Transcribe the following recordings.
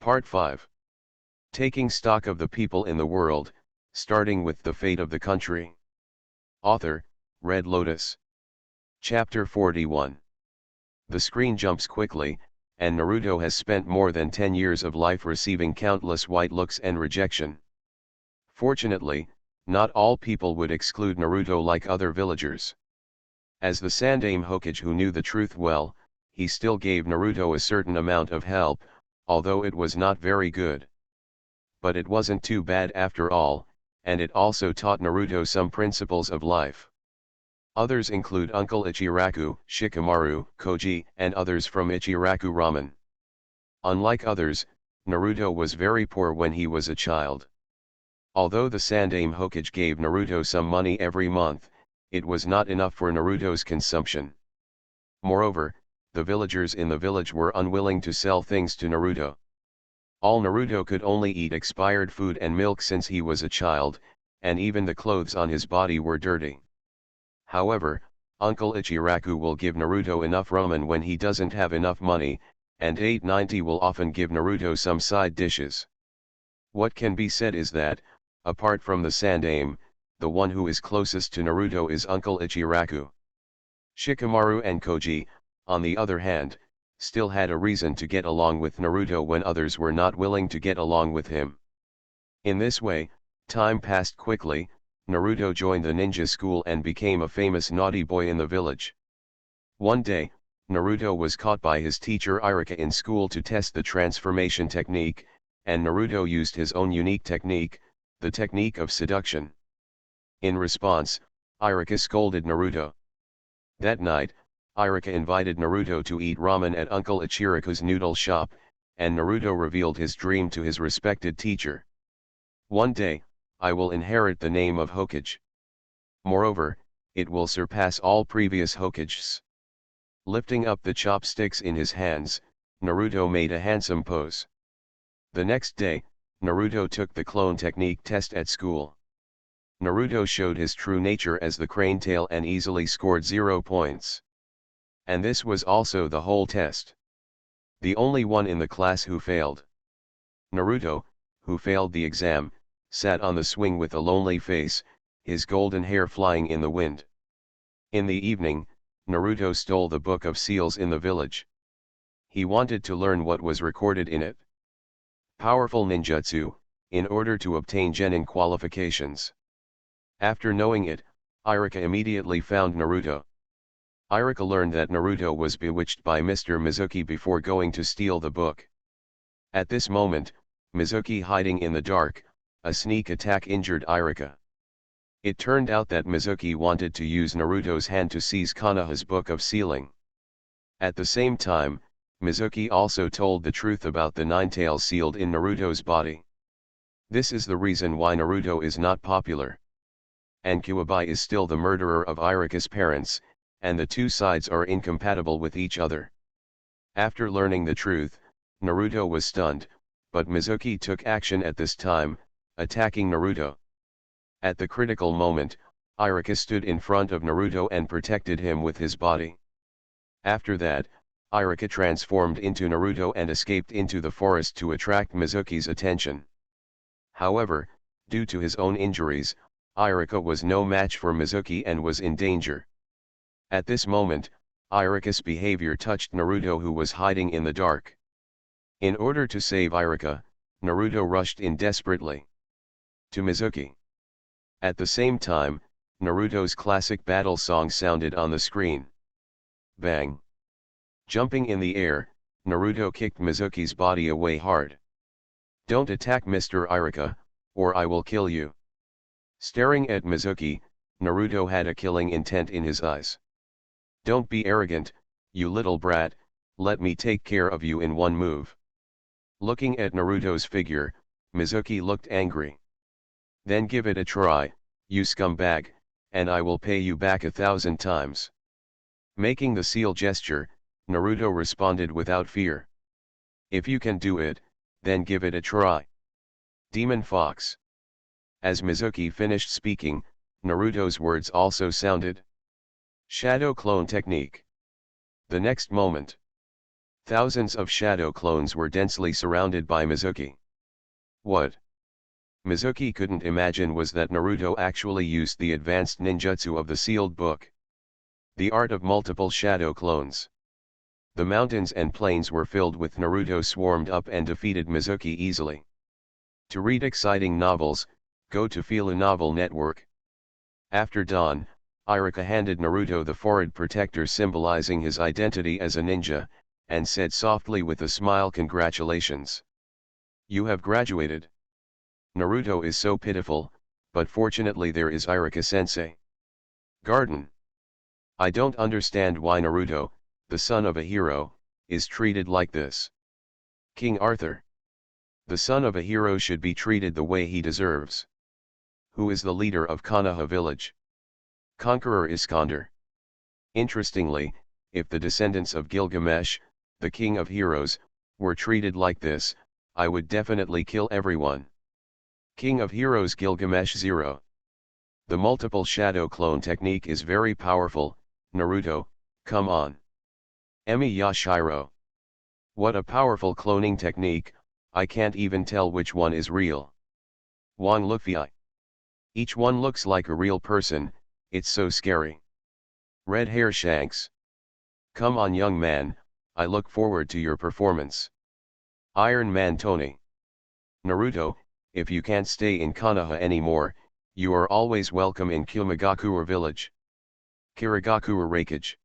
Part 5. Taking stock of the people in the world, starting with the fate of the country. Author, Red Lotus. Chapter 41. The screen jumps quickly, and Naruto has spent more than 10 years of life receiving countless white looks and rejection. Fortunately, not all people would exclude Naruto like other villagers. As the Sandaime Hokage who knew the truth well, he still gave Naruto a certain amount of help, although it was not very good. But it wasn't too bad after all, and it also taught Naruto some principles of life. Others include Uncle Ichiraku, Shikamaru, Koji, and others from Ichiraku Ramen. Unlike others, Naruto was very poor when he was a child. Although the Sandaime Hokage gave Naruto some money every month, it was not enough for Naruto's consumption. Moreover, the villagers in the village were unwilling to sell things to Naruto. All Naruto could only eat expired food and milk since he was a child, and even the clothes on his body were dirty. However, Uncle Ichiraku will give Naruto enough ramen when he doesn't have enough money, and 890 will often give Naruto some side dishes. What can be said is that, apart from the Sandaime, the one who is closest to Naruto is Uncle Ichiraku. Shikamaru and Koji, on the other hand, still had a reason to get along with Naruto when others were not willing to get along with him. In this way, time passed quickly. Naruto joined the ninja school and became a famous naughty boy in the village. One day, Naruto was caught by his teacher Iruka in school to test the transformation technique, and Naruto used his own unique technique, the technique of seduction. In response, Iruka scolded Naruto. That night, Iruka invited Naruto to eat ramen at Uncle Ichiraku's noodle shop, and Naruto revealed his dream to his respected teacher. One day, I will inherit the name of Hokage. Moreover, it will surpass all previous Hokages. Lifting up the chopsticks in his hands, Naruto made a handsome pose. The next day, Naruto took the clone technique test at school. Naruto showed his true nature as the crane tail and easily scored 0 points. And this was also the whole test. The only one in the class who failed. Naruto, who failed the exam, sat on the swing with a lonely face, his golden hair flying in the wind. In the evening, Naruto stole the book of seals in the village. He wanted to learn what was recorded in it. Powerful ninjutsu, in order to obtain genin qualifications. After knowing it, Iruka immediately found Naruto. Iruka learned that Naruto was bewitched by Mr. Mizuki before going to steal the book. At this moment, Mizuki hiding in the dark, a sneak attack injured Iruka. It turned out that Mizuki wanted to use Naruto's hand to seize Konoha's book of sealing. At the same time, Mizuki also told the truth about the 9 tails sealed in Naruto's body. This is the reason why Naruto is not popular. And Kuwabai is still the murderer of Iruka's parents, and the two sides are incompatible with each other. After learning the truth, Naruto was stunned, but Mizuki took action at this time, attacking Naruto. At the critical moment, Iruka stood in front of Naruto and protected him with his body. After that, Iruka transformed into Naruto and escaped into the forest to attract Mizuki's attention. However, due to his own injuries, Iruka was no match for Mizuki and was in danger. At this moment, Iruka's behavior touched Naruto, who was hiding in the dark. In order to save Iruka, Naruto rushed in desperately to Mizuki. At the same time, Naruto's classic battle song sounded on the screen. Bang! Jumping in the air, Naruto kicked Mizuki's body away hard. Don't attack Mr. Iruka, or I will kill you. Staring at Mizuki, Naruto had a killing intent in his eyes. Don't be arrogant, you little brat, let me take care of you in one move. Looking at Naruto's figure, Mizuki looked angry. Then give it a try, you scumbag, and I will pay you back 1,000 times. Making the seal gesture, Naruto responded without fear. If you can do it, then give it a try. Demon Fox. As Mizuki finished speaking, Naruto's words also sounded. Shadow Clone Technique. The next moment, Thousands of shadow clones were densely surrounded by Mizuki. What Mizuki couldn't imagine was that Naruto actually used the advanced ninjutsu of the sealed book. The art of multiple shadow clones. The mountains and plains were filled with Naruto swarmed up and defeated Mizuki easily. To read exciting novels, go to Fila Novel Network. After dawn, Iruka handed Naruto the forehead protector symbolizing his identity as a ninja, and said softly with a smile, "Congratulations. You have graduated." Naruto is so pitiful, but fortunately there is Iruka-sensei. Garden. I don't understand why Naruto, the son of a hero, is treated like this. King Arthur. The son of a hero should be treated the way he deserves. Who is the leader of Konoha village? Conqueror Iskander. Interestingly, if the descendants of Gilgamesh, the king of heroes, were treated like this, I would definitely kill everyone. King of heroes Gilgamesh 0. The multiple shadow clone technique is very powerful. Naruto, come on. Emi Yashiro. What a powerful cloning technique, I can't even tell which one is real. Wang Luffy. Each one looks like a real person, it's so scary. Red Hair Shanks. Come on young man, I look forward to your performance. Iron Man Tony. Naruto, if you can't stay in Konoha anymore, you are always welcome in Kyomagakure village. Kirigakure Reikage.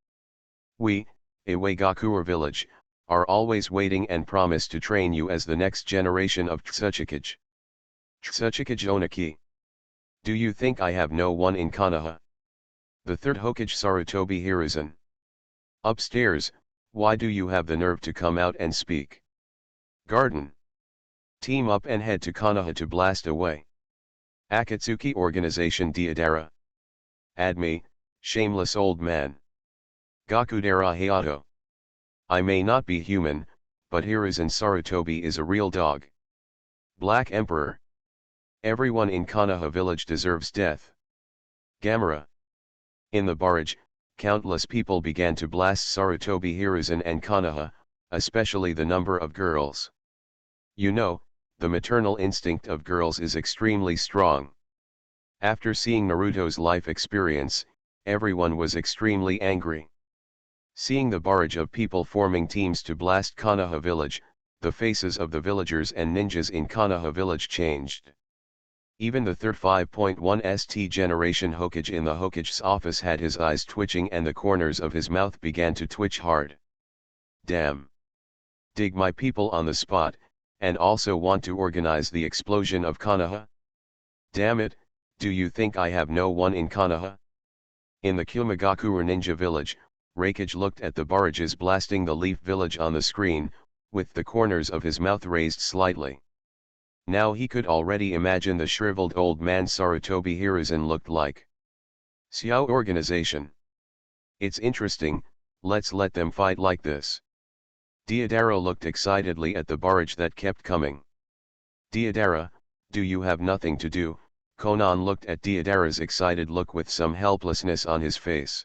We, Iwagakure village, are always waiting and promise to train you as the next generation of Tsuchikage. Tsuchikage Oniki. Do you think I have no one in Konoha? The third Hokage Sarutobi Hiruzen. Upstairs, why do you have the nerve to come out and speak? Garden. Team up and head to Konoha to blast away. Akatsuki Organization Deidara. Add me, shameless old man. Gakudera Hayato. I may not be human, but Hiruzen Sarutobi is a real dog. Black Emperor. Everyone in Konoha village deserves death. Gamera. In the barrage, countless people began to blast Sarutobi Hiruzen and Konoha, especially the number of girls. You know, the maternal instinct of girls is extremely strong. After seeing Naruto's life experience, everyone was extremely angry. Seeing the barrage of people forming teams to blast Konoha village, the faces of the villagers and ninjas in Konoha village changed. Even the third 5.1 St generation Hokage in the Hokage's office had his eyes twitching and the corners of his mouth began to twitch hard. Damn. Dig my people on the spot, and also want to organize the explosion of Konoha? Damn it, do you think I have no one in Konoha? In the Kyomagakure ninja village, Reikage looked at the barrages blasting the Leaf village on the screen, with the corners of his mouth raised slightly. Now he could already imagine the shriveled old man Sarutobi Hiruzen looked like. Xiao Organization. It's interesting, let's let them fight like this. Deidara looked excitedly at the barrage that kept coming. Deidara, do you have nothing to do? Konan looked at Deidara's excited look with some helplessness on his face.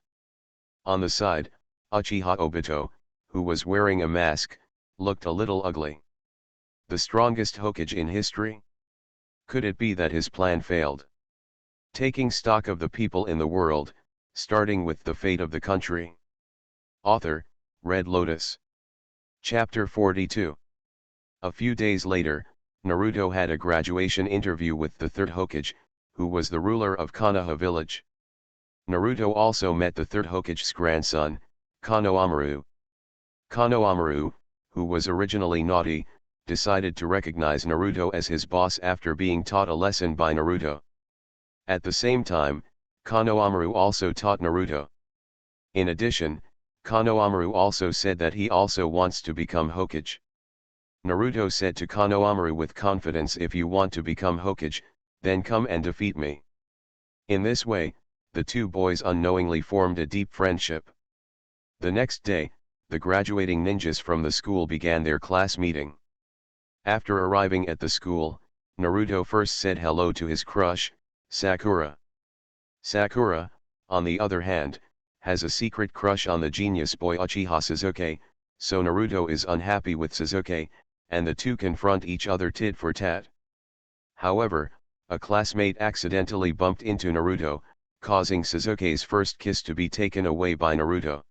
On the side, Uchiha Obito, who was wearing a mask, looked a little ugly. The strongest Hokage in history? Could it be that his plan failed? Taking stock of the people in the world, starting with the fate of the country. Author, Red Lotus. Chapter 42. A few days later, Naruto had a graduation interview with the third Hokage, who was the ruler of Konoha village. Naruto also met the third Hokage's grandson, Konohamaru. Konohamaru, who was originally naughty, decided to recognize Naruto as his boss after being taught a lesson by Naruto. At the same time, Konohamaru also taught Naruto. In addition, Konohamaru also said that he also wants to become Hokage. Naruto said to Konohamaru with confidence, if you want to become Hokage, then come and defeat me. In this way, the two boys unknowingly formed a deep friendship. The next day, the graduating ninjas from the school began their class meeting. After arriving at the school, Naruto first said hello to his crush, Sakura. Sakura, on the other hand, has a secret crush on the genius boy Uchiha Sasuke, So Naruto is unhappy with Sasuke, and the two confront each other tit for tat. However, a classmate accidentally bumped into Naruto, causing Sasuke's first kiss to be taken away by Naruto.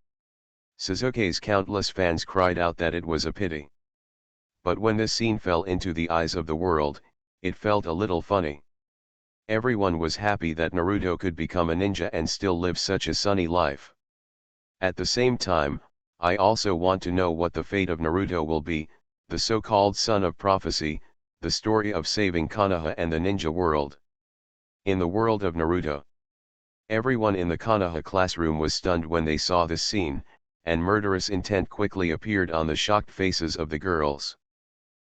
Sasuke's countless fans cried out that it was a pity. But when this scene fell into the eyes of the world, it felt a little funny. Everyone was happy that Naruto could become a ninja and still live such a sunny life. At the same time, I also want to know what the fate of Naruto will be, the so-called son of prophecy, the story of saving Konoha and the ninja world. In the world of Naruto, everyone in the Konoha classroom was stunned when they saw this scene, and murderous intent quickly appeared on the shocked faces of the girls.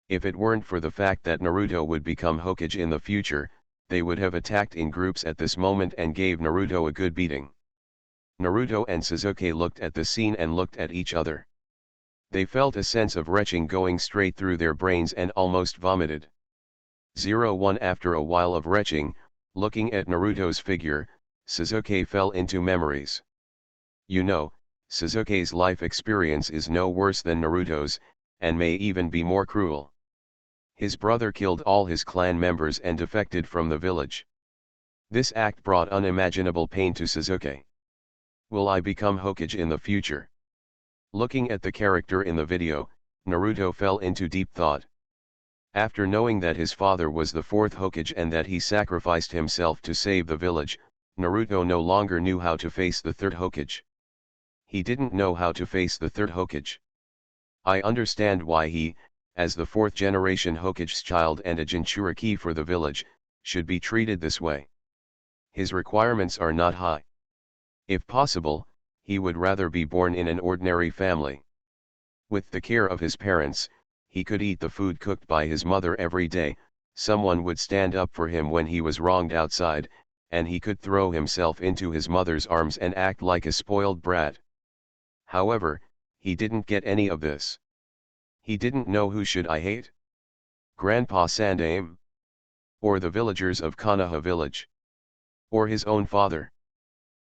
If it weren't for the fact that Naruto would become Hokage in the future, they would have attacked in groups at this moment and gave Naruto a good beating. Naruto and Sasuke looked at the scene and looked at each other. They felt a sense of retching going straight through their brains and almost vomited. 01 After a while of retching, looking at Naruto's figure, Sasuke fell into memories. You know, Sasuke's life experience is no worse than Naruto's, and may even be more cruel. His brother killed all his clan members and defected from the village. This act brought unimaginable pain to Sasuke. Will I become Hokage in the future? Looking at the character in the video, Naruto fell into deep thought. After knowing that his father was the fourth Hokage and that he sacrificed himself to save the village, Naruto no longer knew how to face the third Hokage. He didn't know how to face the third Hokage. I understand why he, as the fourth generation Hokage's child and a Jinchuriki for the village, should be treated this way. His requirements are not high. If possible, he would rather be born in an ordinary family. With the care of his parents, he could eat the food cooked by his mother every day, someone would stand up for him when he was wronged outside, and he could throw himself into his mother's arms and act like a spoiled brat. However, he didn't get any of this. He didn't know who should I hate? Grandpa Sandaime? Or the villagers of Konoha village? Or his own father?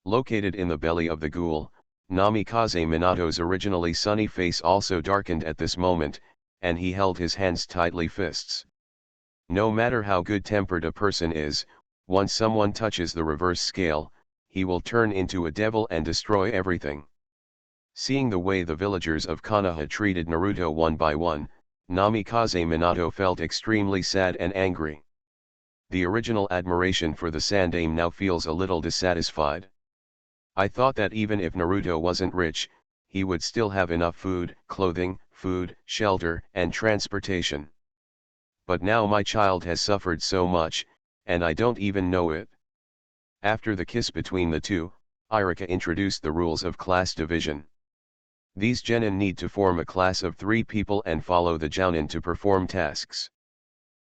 Located in the belly of the ghoul, Namikaze Minato's originally sunny face also darkened at this moment, and he held his hands tightly fists. No matter how good-tempered a person is, once someone touches the reverse scale, he will turn into a devil and destroy everything. Seeing the way the villagers of Konoha treated Naruto one by one, Namikaze Minato felt extremely sad and angry. The original admiration for the Sandaime now feels a little dissatisfied. I thought that even if Naruto wasn't rich, he would still have enough food, clothing, shelter, and transportation. But now my child has suffered so much, and I don't even know it. After the kiss between the two, Irika introduced the rules of class division. These genin need to form a class of 3 people and follow the jounin to perform tasks.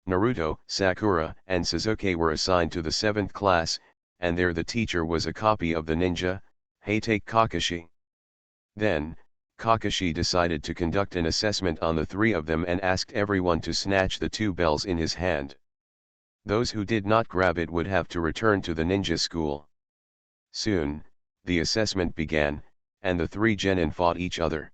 Naruto, Sakura, and Sasuke were assigned to the 7th class, and there the teacher was a copy of the ninja, Hatake Kakashi. Then, Kakashi decided to conduct an assessment on the 3 of them and asked everyone to snatch the 2 bells in his hand. Those who did not grab it would have to return to the ninja school. Soon, the assessment began, and the 3 genin fought each other.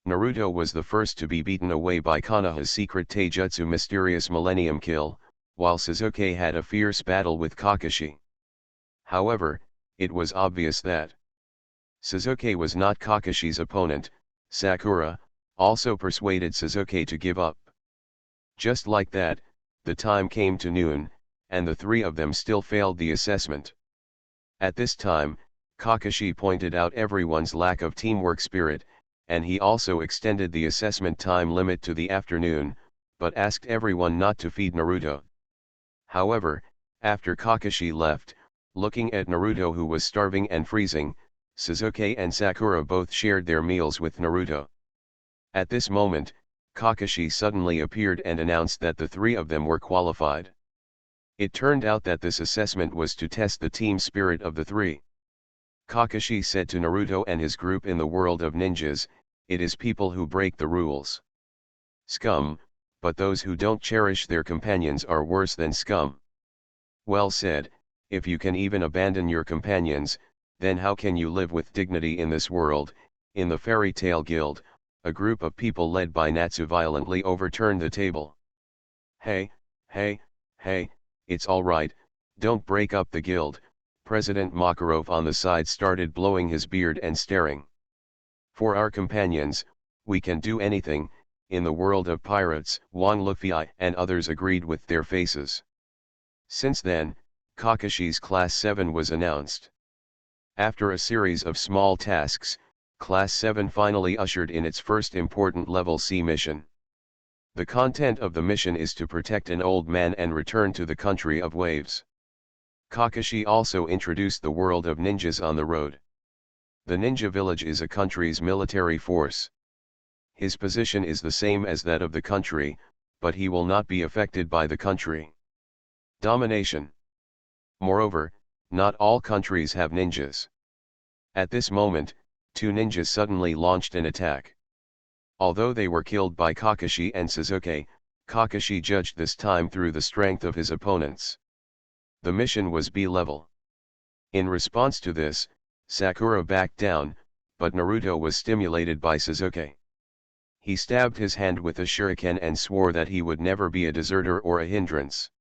Naruto was the first to be beaten away by Konoha's secret taijutsu mysterious millennium kill, while Sasuke had a fierce battle with Kakashi. However, it was obvious that Sasuke was not Kakashi's opponent. Sakura also persuaded Sasuke to give up. Just like that, the time came to noon, and the 3 of them still failed the assessment. At this time, Kakashi pointed out everyone's lack of teamwork spirit, and he also extended the assessment time limit to the afternoon, but asked everyone not to feed Naruto. However, after Kakashi left, looking at Naruto who was starving and freezing, Sasuke and Sakura both shared their meals with Naruto. At this moment, Kakashi suddenly appeared and announced that the 3 of them were qualified. It turned out that this assessment was to test the team spirit of the 3. Kakashi said to Naruto and his group in the world of ninjas, it is people who break the rules. Scum, but those who don't cherish their companions are worse than scum. Well said, if you can even abandon your companions, then how can you live with dignity in this world? In the fairy tale guild, A group of people led by Natsu violently overturned the table. Hey, hey, hey, it's all right, don't break up the guild. President Makarov on the side started blowing his beard and staring. For our companions, we can do anything. In the world of pirates, Wang Lufei and others agreed with their faces. Since then, Kakashi's Class 7 was announced. After a series of small tasks, Class 7 finally ushered in its first important Level C mission. The content of the mission is to protect an old man and return to the country of waves. Kakashi also introduced the world of ninjas on the road. The ninja village is a country's military force. His position is the same as that of the country, but he will not be affected by the country. Domination. Moreover, not all countries have ninjas. At this moment, two ninjas suddenly launched an attack. Although they were killed by Kakashi and Sasuke, Kakashi judged this time through the strength of his opponents. The mission was B-level. In response to this, Sakura backed down, but Naruto was stimulated by Sasuke. He stabbed his hand with a shuriken and swore that he would never be a deserter or a hindrance.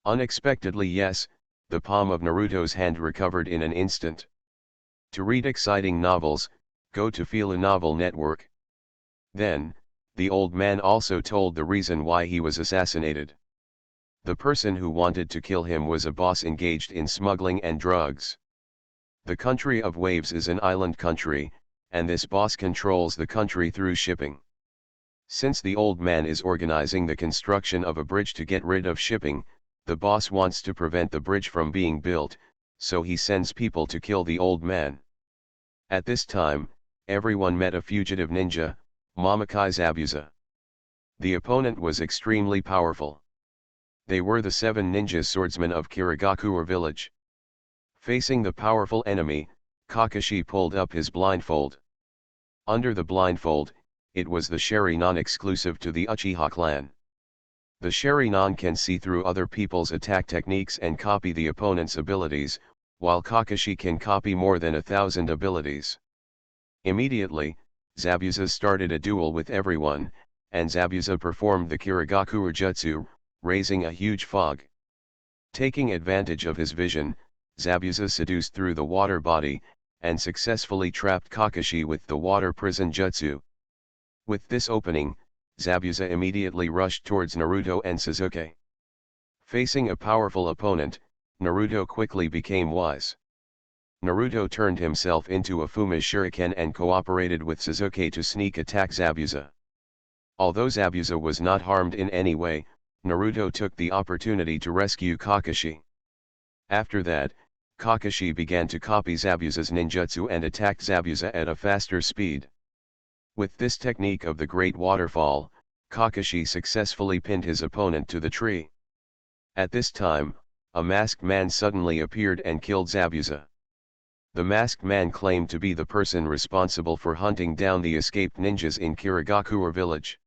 Unexpectedly, yes, the palm of Naruto's hand recovered in an instant. To read exciting novels, go to Fila Novel Network. Then, the old man also told the reason why he was assassinated. The person who wanted to kill him was a boss engaged in smuggling and drugs. The country of waves is an island country, and this boss controls the country through shipping. Since the old man is organizing the construction of a bridge to get rid of shipping, the boss wants to prevent the bridge from being built, so he sends people to kill the old man. At this time, everyone met a fugitive ninja, Mamakai Zabuza. The opponent was extremely powerful. They were the 7 ninja swordsmen of Kirigakura village. Facing the powerful enemy, Kakashi pulled up his blindfold. Under the blindfold, it was the Sharingan exclusive to the Uchiha clan. The Sharingan can see through other people's attack techniques and copy the opponent's abilities, while Kakashi can copy more than 1,000 abilities. Immediately, Zabuza started a duel with everyone, and Zabuza performed the Kirigakura Jutsu, raising a huge fog. Taking advantage of his vision, Zabuza seduced through the water body, and successfully trapped Kakashi with the water prison jutsu. With this opening, Zabuza immediately rushed towards Naruto and Sasuke. Facing a powerful opponent, Naruto quickly became wise. Naruto turned himself into a Fuma Shuriken and cooperated with Sasuke to sneak attack Zabuza. Although Zabuza was not harmed in any way, Naruto took the opportunity to rescue Kakashi. After that, Kakashi began to copy Zabuza's ninjutsu and attacked Zabuza at a faster speed. With this technique of the Great Waterfall, Kakashi successfully pinned his opponent to the tree. At this time, a masked man suddenly appeared and killed Zabuza. The masked man claimed to be the person responsible for hunting down the escaped ninjas in Kirigakura village.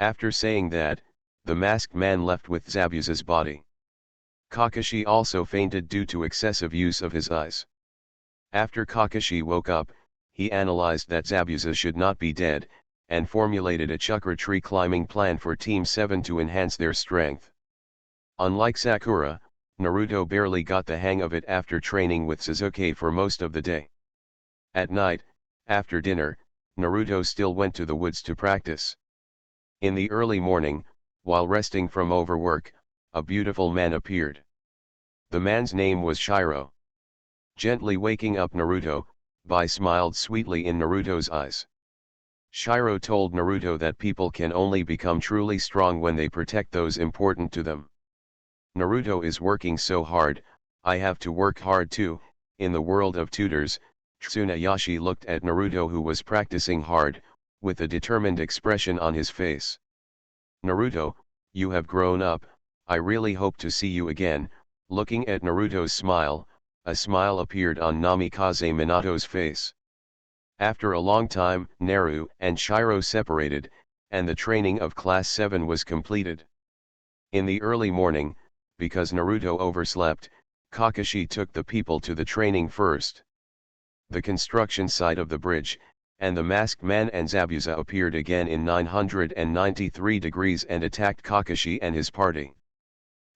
After saying that, the masked man left with Zabuza's body. Kakashi also fainted due to excessive use of his eyes. After Kakashi woke up, he analyzed that Zabuza should not be dead, and formulated a chakra tree climbing plan for Team 7 to enhance their strength. Unlike Sakura, Naruto barely got the hang of it after training with Sasuke for most of the day. At night, after dinner, Naruto still went to the woods to practice. In the early morning, while resting from overwork, a beautiful man appeared. The man's name was Shiro. Gently waking up Naruto, Bai smiled sweetly in Naruto's eyes. Shiro told Naruto that people can only become truly strong when they protect those important to them. Naruto is working so hard, I have to work hard too. In the world of tutors, Tsunayoshi looked at Naruto, who was practicing hard, with a determined expression on his face. Naruto, you have grown up, I really hope to see you again. Looking at Naruto's smile, a smile appeared on Namikaze Minato's face. After a long time, Naru and Shiro separated, and the training of Class 7 was completed. In the early morning, because Naruto overslept, Kakashi took the people to the training first. The construction site of the bridge, And the masked man and Zabuza appeared again in 993 degrees and attacked Kakashi and his party.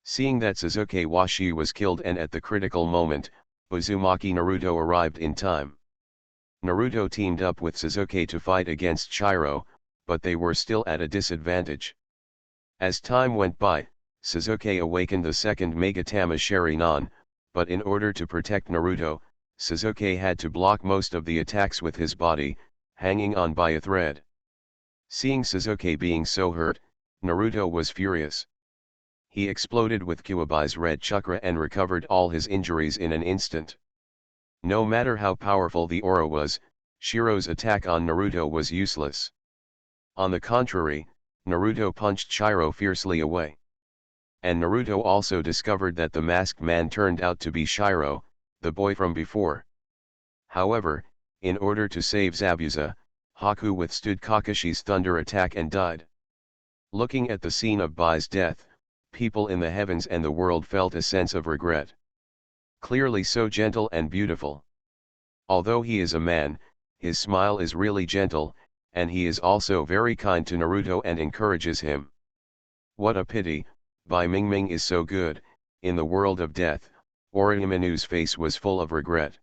Seeing that Sasuke Washi was killed and at the critical moment, Uzumaki Naruto arrived in time. Naruto teamed up with Sasuke to fight against Shiro, but they were still at a disadvantage. As time went by, Sasuke awakened the second Megatama Sharingan, but in order to protect Naruto, Sasuke had to block most of the attacks with his body, hanging on by a thread. Seeing Sasuke being so hurt, Naruto was furious. He exploded with Kuwabai's red chakra and recovered all his injuries in an instant. No matter how powerful the aura was, Shiro's attack on Naruto was useless. On the contrary, Naruto punched Shiro fiercely away. And Naruto also discovered that the masked man turned out to be Shiro, the boy from before. However, in order to save Zabuza, Haku withstood Kakashi's thunder attack and died. Looking at the scene of Bai's death, people in the heavens and the world felt a sense of regret. Clearly so gentle and beautiful. Although he is a man, his smile is really gentle, and he is also very kind to Naruto and encourages him. What a pity, Bai Mingming is so good. In the world of death, Orochimaru's face was full of regret.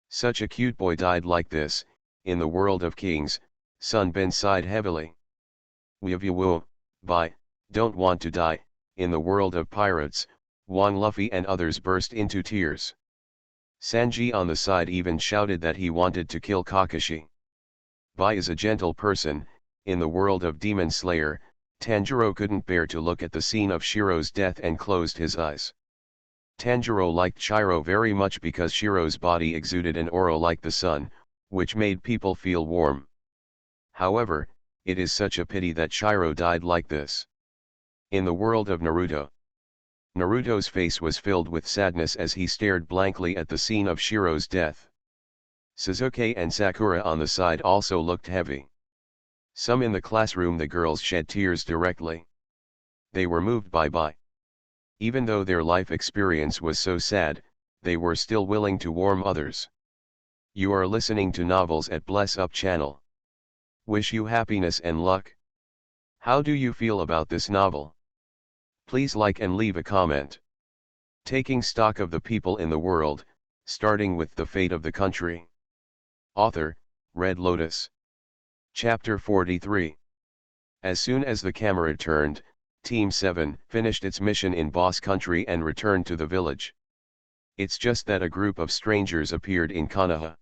Such a cute boy died like this. In the world of kings, Sun Ben sighed heavily. Weevu, Bai, don't want to die. In the world of pirates, Wang Luffy and others burst into tears. Sanji on the side even shouted that he wanted to kill Kakashi. Bai is a gentle person. In the world of Demon Slayer, Tanjiro couldn't bear to look at the scene of Shiro's death and closed his eyes. Tanjiro liked Shiro very much because Shiro's body exuded an aura like the sun, which made people feel warm. However, it is such a pity that Shiro died like this. In the world of Naruto, Naruto's face was filled with sadness as he stared blankly at the scene of Shiro's death. Sasuke and Sakura on the side also looked heavy. Some in the classroom the girls shed tears directly. They were moved by Bai. Even though their life experience was so sad, they were still willing to warm others. You are listening to Novels at Bless Up channel. Wish you happiness and luck. How do you feel about this novel? Please like and leave a comment. Taking stock of the people in the world, starting with the fate of the country. Author, Red Lotus. Chapter 43. As soon as the camera turned, Team 7 finished its mission in Boss Country and returned to the village. It's just that a group of strangers appeared in Konoha.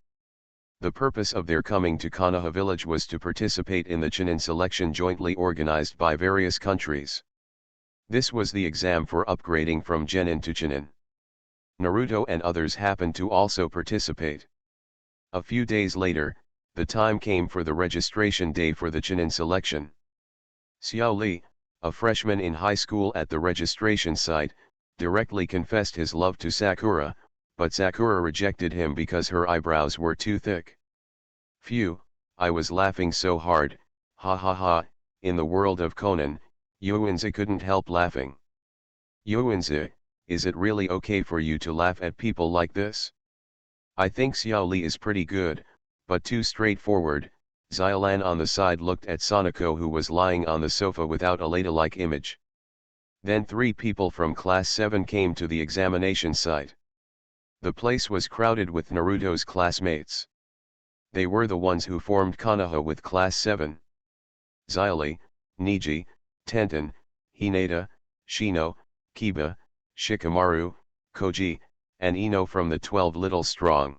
The purpose of their coming to Konoha village was to participate in the Chunin selection jointly organized by various countries. This was the exam for upgrading from Genin to Chunin. Naruto and others happened to also participate. A few days later, the time came for the registration day for the Chunin selection. Xiao Li, a freshman in high school at the registration site, directly confessed his love to Sakura, but Sakura rejected him because her eyebrows were too thick. Phew, I was laughing so hard, ha ha ha. In the world of Conan, Yuanzi couldn't help laughing. Yuanzi, is it really okay for you to laugh at people like this? I think Xiao Li is pretty good, but too straightforward. Xiaolan on the side looked at Sonoko who was lying on the sofa without a ladle-like image. Then 3 people from Class 7 came to the examination site. The place was crowded with Naruto's classmates. They were the ones who formed Konoha with Class 7. Xiaoli, Niji, Tenten, Hinata, Shino, Kiba, Shikamaru, Koji, and Ino from the 12 Little Strong.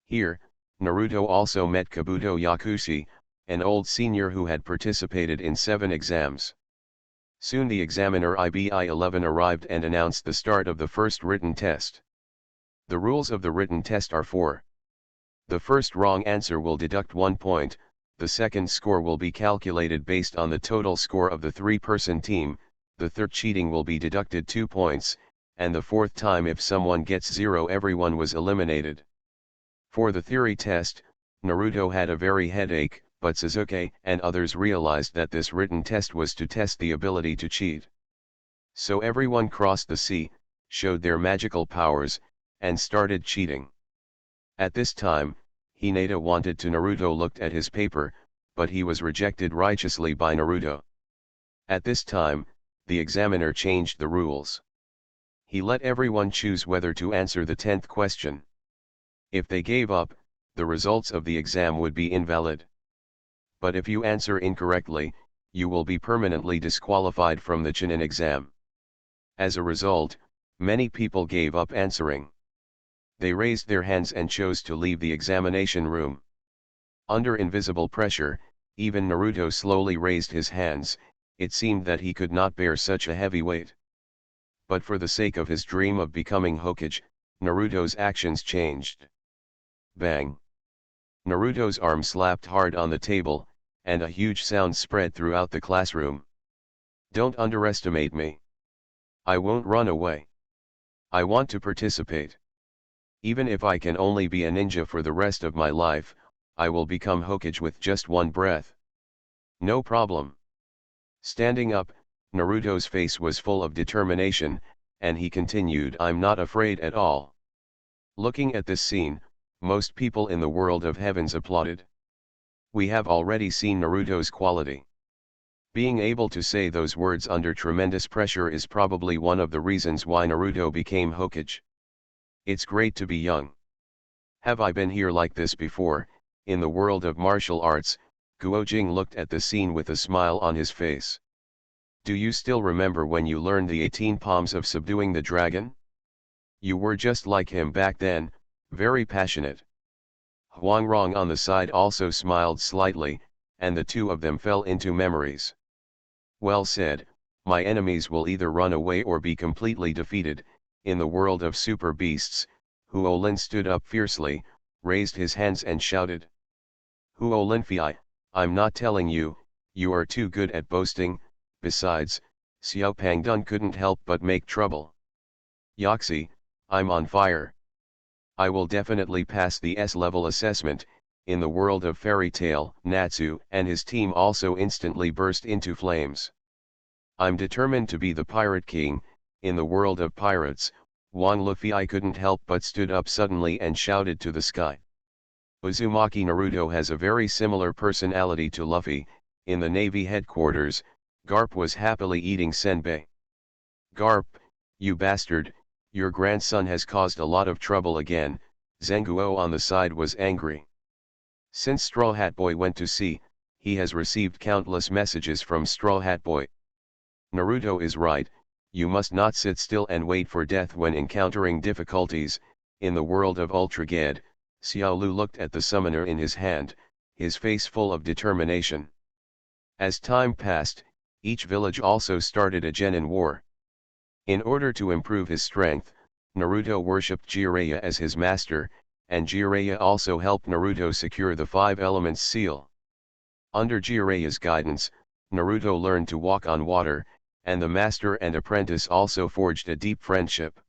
Here, Naruto also met Kabuto Yakushi, an old senior who had participated in 7 exams. Soon the examiner IBI-11 arrived and announced the start of the first written test. The rules of the written test are 4. The first wrong answer will deduct 1 point, the second score will be calculated based on the total score of the 3-person team, the third cheating will be deducted 2 points, and the fourth time if someone gets 0 everyone was eliminated. For the theory test, Naruto had a very headache, but Sasuke and others realized that this written test was to test the ability to cheat. So everyone crossed the sea, showed their magical powers, and started cheating. At this time, Hinata wanted to Naruto looked at his paper, but he was rejected righteously by Naruto. At this time, the examiner changed the rules. He let everyone choose whether to answer the 10th question. If they gave up, the results of the exam would be invalid. But if you answer incorrectly, you will be permanently disqualified from the Chunin exam. As a result, many people gave up answering. They raised their hands and chose to leave the examination room. Under invisible pressure, even Naruto slowly raised his hands. It seemed that he could not bear such a heavy weight. But for the sake of his dream of becoming Hokage, Naruto's actions changed. Bang! Naruto's arm slapped hard on the table, and a huge sound spread throughout the classroom. Don't underestimate me. I won't run away. I want to participate. Even if I can only be a ninja for the rest of my life, I will become Hokage with just one breath. No problem. Standing up, Naruto's face was full of determination, and he continued, I'm not afraid at all. Looking at this scene, most people in the world of heavens applauded. We have already seen Naruto's quality. Being able to say those words under tremendous pressure is probably one of the reasons why Naruto became Hokage. It's great to be young. Have I been here like this before? In the world of martial arts, Guojing looked at the scene with a smile on his face. Do you still remember when you learned the 18 palms of subduing the dragon? You were just like him back then, very passionate. Huangrong on the side also smiled slightly, and the two of them fell into memories. Well said, my enemies will either run away or be completely defeated. In the world of super beasts, Huolin stood up fiercely, raised his hands and shouted. Huolinfei, I'm not telling you, you are too good at boasting. Besides, Xiao Pangdun couldn't help but make trouble. Yoxi, I'm on fire. I will definitely pass the S-level assessment. In the world of fairy tale, Natsu and his team also instantly burst into flames. I'm determined to be the Pirate King. In the world of pirates, Wang Luffy couldn't help but stood up suddenly and shouted to the sky. Uzumaki Naruto has a very similar personality to Luffy. In the Navy headquarters, Garp was happily eating senbei. Garp, you bastard, your grandson has caused a lot of trouble again. Zenguo on the side was angry. Since Straw Hat Boy went to sea, he has received countless messages from Straw Hat Boy. Naruto is right, you must not sit still and wait for death when encountering difficulties. In the world of Ultra Ged, Xiao Lu looked at the summoner in his hand, his face full of determination. As time passed, each village also started a genin war. In order to improve his strength, Naruto worshipped Jiraiya as his master, and Jiraiya also helped Naruto secure the 5 Elements seal. Under Jiraiya's guidance, Naruto learned to walk on water, and the master and apprentice also forged a deep friendship.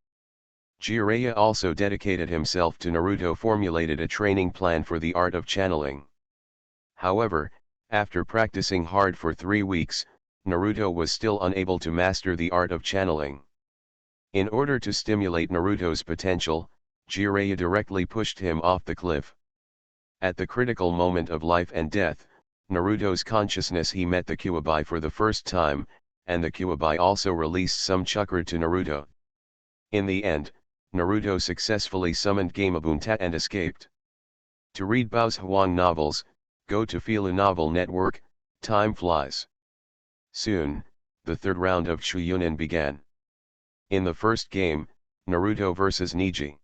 Jiraiya also dedicated himself to Naruto, formulated a training plan for the art of channeling. However, after practicing hard for 3 weeks, Naruto was still unable to master the art of channeling. In order to stimulate Naruto's potential, Jiraiya directly pushed him off the cliff. At the critical moment of life and death, Naruto's consciousness, he met the Kyuubi for the first time, and the Kyuubi also released some chakra to Naruto. In the end, Naruto successfully summoned Gamabunta and escaped. To read Bao's Huang novels, go to Fila Novel Network. Time flies. Soon, the third round of Chunin began. In the first game, Naruto vs Neji.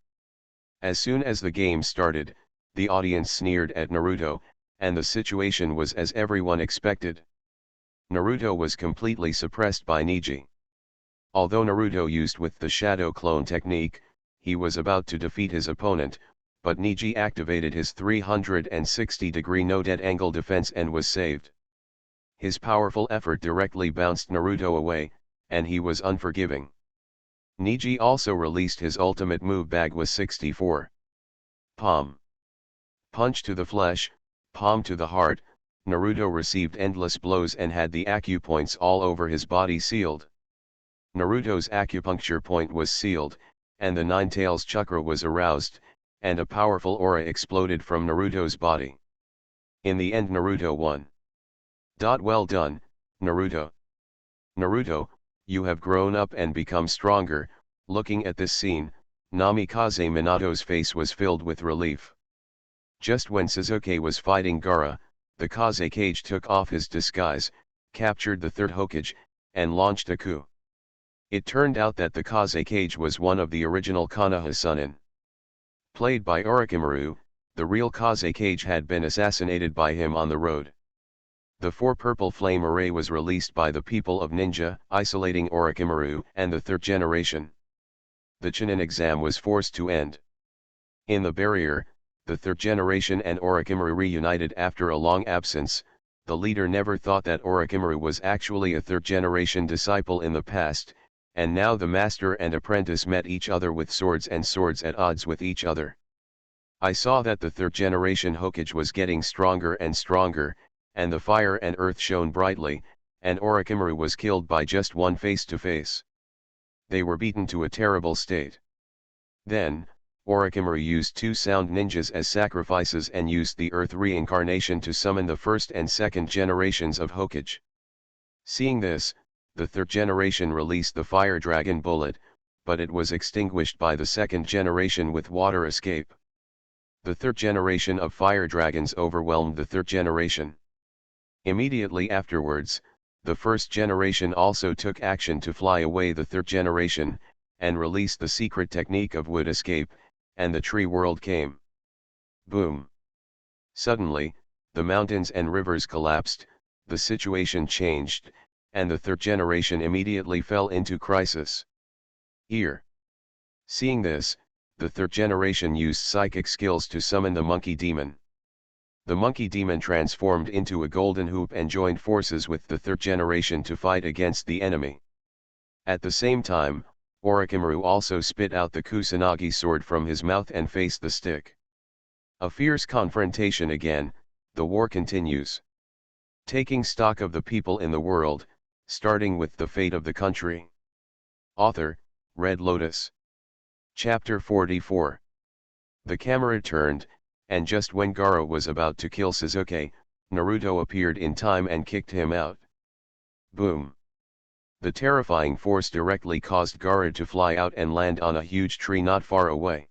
As soon as the game started, the audience sneered at Naruto, and the situation was as everyone expected. Naruto was completely suppressed by Neji. Although Naruto used with the shadow clone technique, he was about to defeat his opponent, but Neji activated his 360-degree no-dead angle defense and was saved. His powerful effort directly bounced Naruto away, and he was unforgiving. Neji also released his ultimate move Bagua 64. Palm. Punch to the flesh, palm to the heart. Naruto received endless blows and had the acupoints all over his body sealed. Naruto's acupuncture point was sealed, and the Nine Tails chakra was aroused, and a powerful aura exploded from Naruto's body. In the end Naruto won. Well done, Naruto. Naruto, you have grown up and become stronger. Looking at this scene, Namikaze Minato's face was filled with relief. Just when Sasuke was fighting Gaara, the Kazekage took off his disguise, captured the third Hokage, and launched a coup. It turned out that the Kazekage was one of the original Konoha Sunin. Played by Orochimaru, the real Kazekage had been assassinated by him on the road. The 4-purple flame array was released by the people of Ninja, isolating Orochimaru and the third generation. The Chunin exam was forced to end. In the barrier, the third generation and Orochimaru reunited after a long absence. The leader never thought that Orochimaru was actually a third generation disciple in the past, and now the master and apprentice met each other with swords and swords at odds with each other. I saw that the third generation Hokage was getting stronger and stronger, and the fire and earth shone brightly, and Orochimaru was killed by just one face-to-face. They were beaten to a terrible state. Then, Orochimaru used 2 sound ninjas as sacrifices and used the earth reincarnation to summon the first and second generations of Hokage. Seeing this, the third generation released the fire dragon bullet, but it was extinguished by the second generation with water escape. The third generation of fire dragons overwhelmed the third generation. Immediately afterwards, the first generation also took action to fly away the third generation, and released the secret technique of wood escape, and the tree world came. Boom! Suddenly, the mountains and rivers collapsed, the situation changed, and the third generation immediately fell into crisis. Here. Seeing this, the third generation used psychic skills to summon the monkey demon. The monkey demon transformed into a golden hoop and joined forces with the third generation to fight against the enemy. At the same time, Orochimaru also spit out the Kusanagi sword from his mouth and faced the stick. A fierce confrontation again, the war continues. Taking stock of the people in the world, starting with the fate of the country. Author, Red Lotus. Chapter 44. The camera turned, and just when Gaara was about to kill Sasuke, Naruto appeared in time and kicked him out. Boom! The terrifying force directly caused Gaara to fly out and land on a huge tree not far away.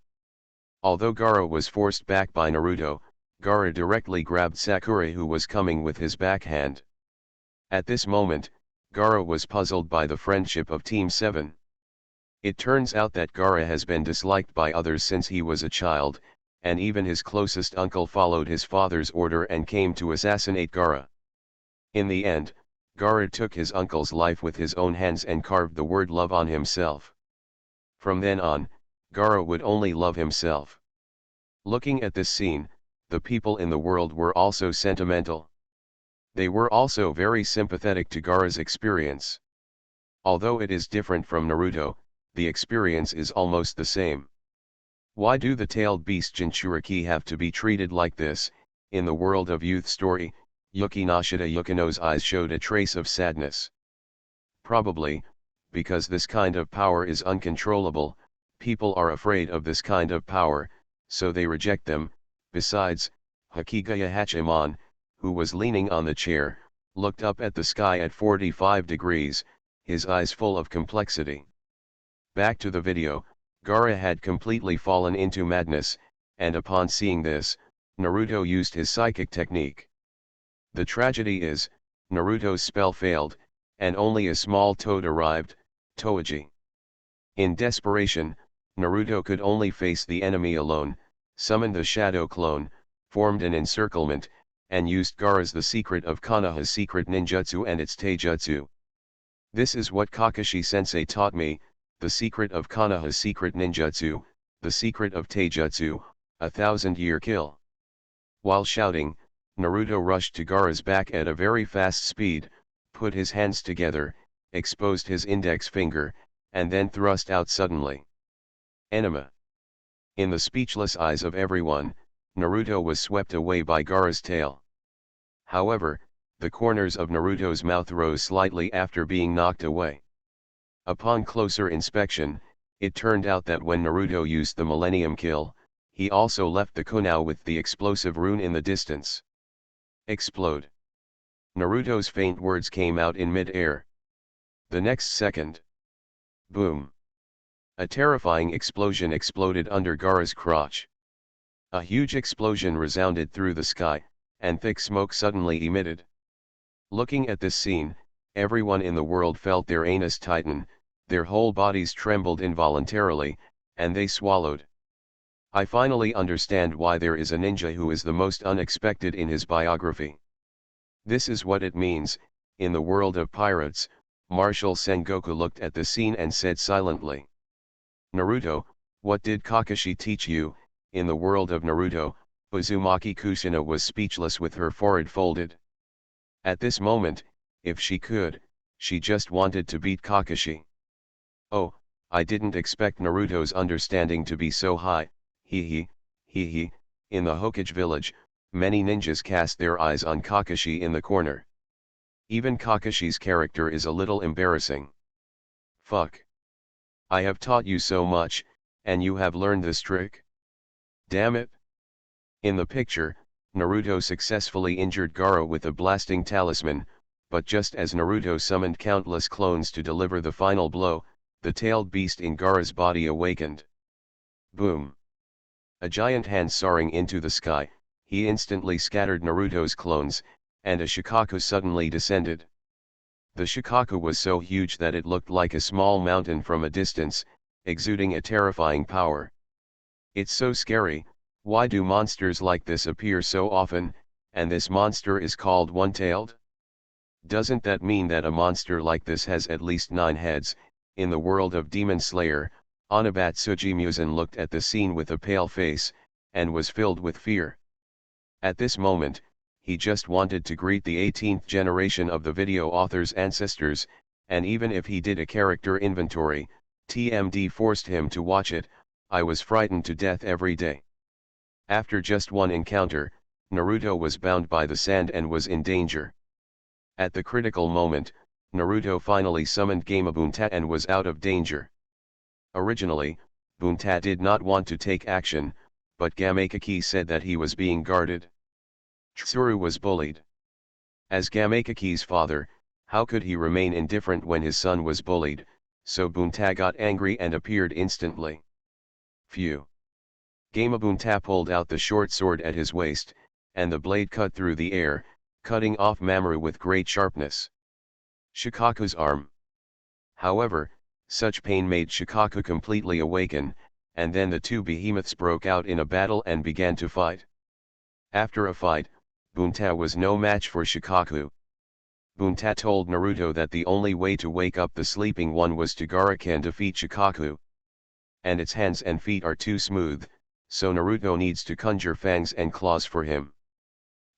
Although Gaara was forced back by Naruto, Gaara directly grabbed Sakura, who was coming with his backhand. At this moment, Gaara was puzzled by the friendship of Team 7. It turns out that Gaara has been disliked by others since he was a child, and even his closest uncle followed his father's order and came to assassinate Gaara. In the end, Gaara took his uncle's life with his own hands and carved the word love on himself. From then on, Gaara would only love himself. Looking at this scene, the people in the world were also sentimental. They were also very sympathetic to Gaara's experience. Although it is different from Naruto, the experience is almost the same. Why do the tailed beast Jinchuriki have to be treated like this? In the world of youth story, Yuki Nishida Yukino's eyes showed a trace of sadness. Probably, because this kind of power is uncontrollable, people are afraid of this kind of power, so they reject them. Besides, Hakigaya Hachiman, who was leaning on the chair, looked up at the sky at 45 degrees, his eyes full of complexity. Back to the video, Gaara had completely fallen into madness, and upon seeing this, Naruto used his psychic technique. The tragedy is, Naruto's spell failed, and only a small toad arrived, Toaji. In desperation, Naruto could only face the enemy alone, summoned the shadow clone, formed an encirclement, and used Gaara's the secret of Konoha's secret ninjutsu and its taijutsu. This is what Kakashi-sensei taught me, the secret of Konoha's secret ninjutsu, the secret of taijutsu, 1,000-year kill. While shouting, Naruto rushed to Gaara's back at a very fast speed, put his hands together, exposed his index finger, and then thrust out suddenly. Enema. In the speechless eyes of everyone, Naruto was swept away by Gaara's tail. However, the corners of Naruto's mouth rose slightly after being knocked away. Upon closer inspection, it turned out that when Naruto used the Millennium Kill, he also left the kunao with the explosive rune in the distance. Explode. Naruto's faint words came out in mid-air. The next second. Boom. A terrifying explosion exploded under Gaara's crotch. A huge explosion resounded through the sky, and thick smoke suddenly emitted. Looking at this scene, everyone in the world felt their anus tighten, their whole bodies trembled involuntarily, and they swallowed. I finally understand why there is a ninja who is the most unexpected in his biography. This is what it means. In the world of pirates, Marshal Sengoku looked at the scene and said silently, "Naruto, what did Kakashi teach you?" In the world of Naruto, Uzumaki Kushina was speechless with her forehead folded. At this moment, if she could, she just wanted to beat Kakashi. "Oh, I didn't expect Naruto's understanding to be so high, hee hee. In the Hokage village, many ninjas cast their eyes on Kakashi in the corner. Even Kakashi's character is a little embarrassing. Fuck. I have taught you so much, and you have learned this trick? Damn it." In the picture, Naruto successfully injured Gaara with a blasting talisman, but just as Naruto summoned countless clones to deliver the final blow, the tailed beast in Gaara's body awakened. Boom. A giant hand soaring into the sky, he instantly scattered Naruto's clones, and a Shikaku suddenly descended. The Shikaku was so huge that it looked like a small mountain from a distance, exuding a terrifying power. It's so scary. Why do monsters like this appear so often, and this monster is called one-tailed? Doesn't that mean that a monster like this has at least 9 heads? In the world of Demon Slayer, Onibatsuji Musen looked at the scene with a pale face, and was filled with fear. At this moment, he just wanted to greet the 18th generation of the video author's ancestors, and even if he did a character inventory, TMD forced him to watch it. I was frightened to death every day. After just one encounter, Naruto was bound by the sand and was in danger. At the critical moment, Naruto finally summoned Gamabunta and was out of danger. Originally, Bunta did not want to take action, but Gamakaki said that he was being guarded. Tsuru was bullied. As Gamakaki's father, how could he remain indifferent when his son was bullied? So Bunta got angry and appeared instantly. Phew. Gamabunta pulled out the short sword at his waist, and the blade cut through the air, cutting off Mamoru with great sharpness. Shikaku's arm. However, such pain made Shikaku completely awaken, and then the two behemoths broke out in a battle and began to fight. After a fight, Bunta was no match for Shikaku. Bunta told Naruto that the only way to wake up the sleeping one was to Gaara can defeat Shikaku. And its hands and feet are too smooth, so Naruto needs to conjure fangs and claws for him.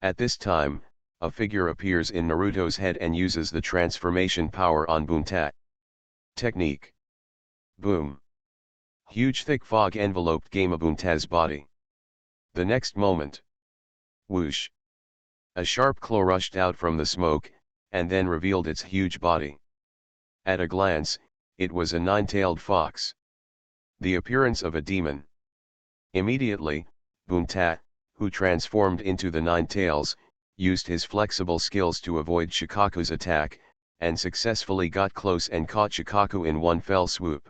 At this time, a figure appears in Naruto's head and uses the transformation power on Bunta. Technique. Boom. Huge thick fog enveloped Gamabunta's body. The next moment. Whoosh. A sharp claw rushed out from the smoke, and then revealed its huge body. At a glance, it was a 9-tailed fox. The appearance of a demon. Immediately, Bunta, who transformed into the 9 tails, used his flexible skills to avoid Shikaku's attack, and successfully got close and caught Shikaku in one fell swoop.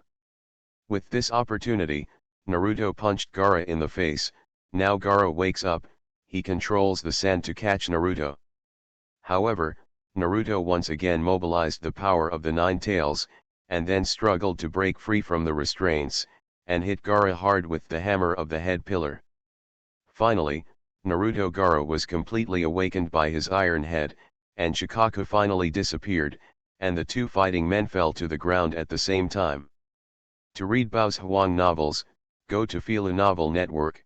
With this opportunity, Naruto punched Gaara in the face. Now Gaara wakes up, he controls the sand to catch Naruto. However, Naruto once again mobilized the power of the 9 tails, and then struggled to break free from the restraints, and hit Gaara hard with the hammer of the head pillar. Finally, Naruto Gaara was completely awakened by his iron head, and Shikaku finally disappeared, and the two fighting men fell to the ground at the same time. To read Bao's Huang novels, go to Fila Novel Network.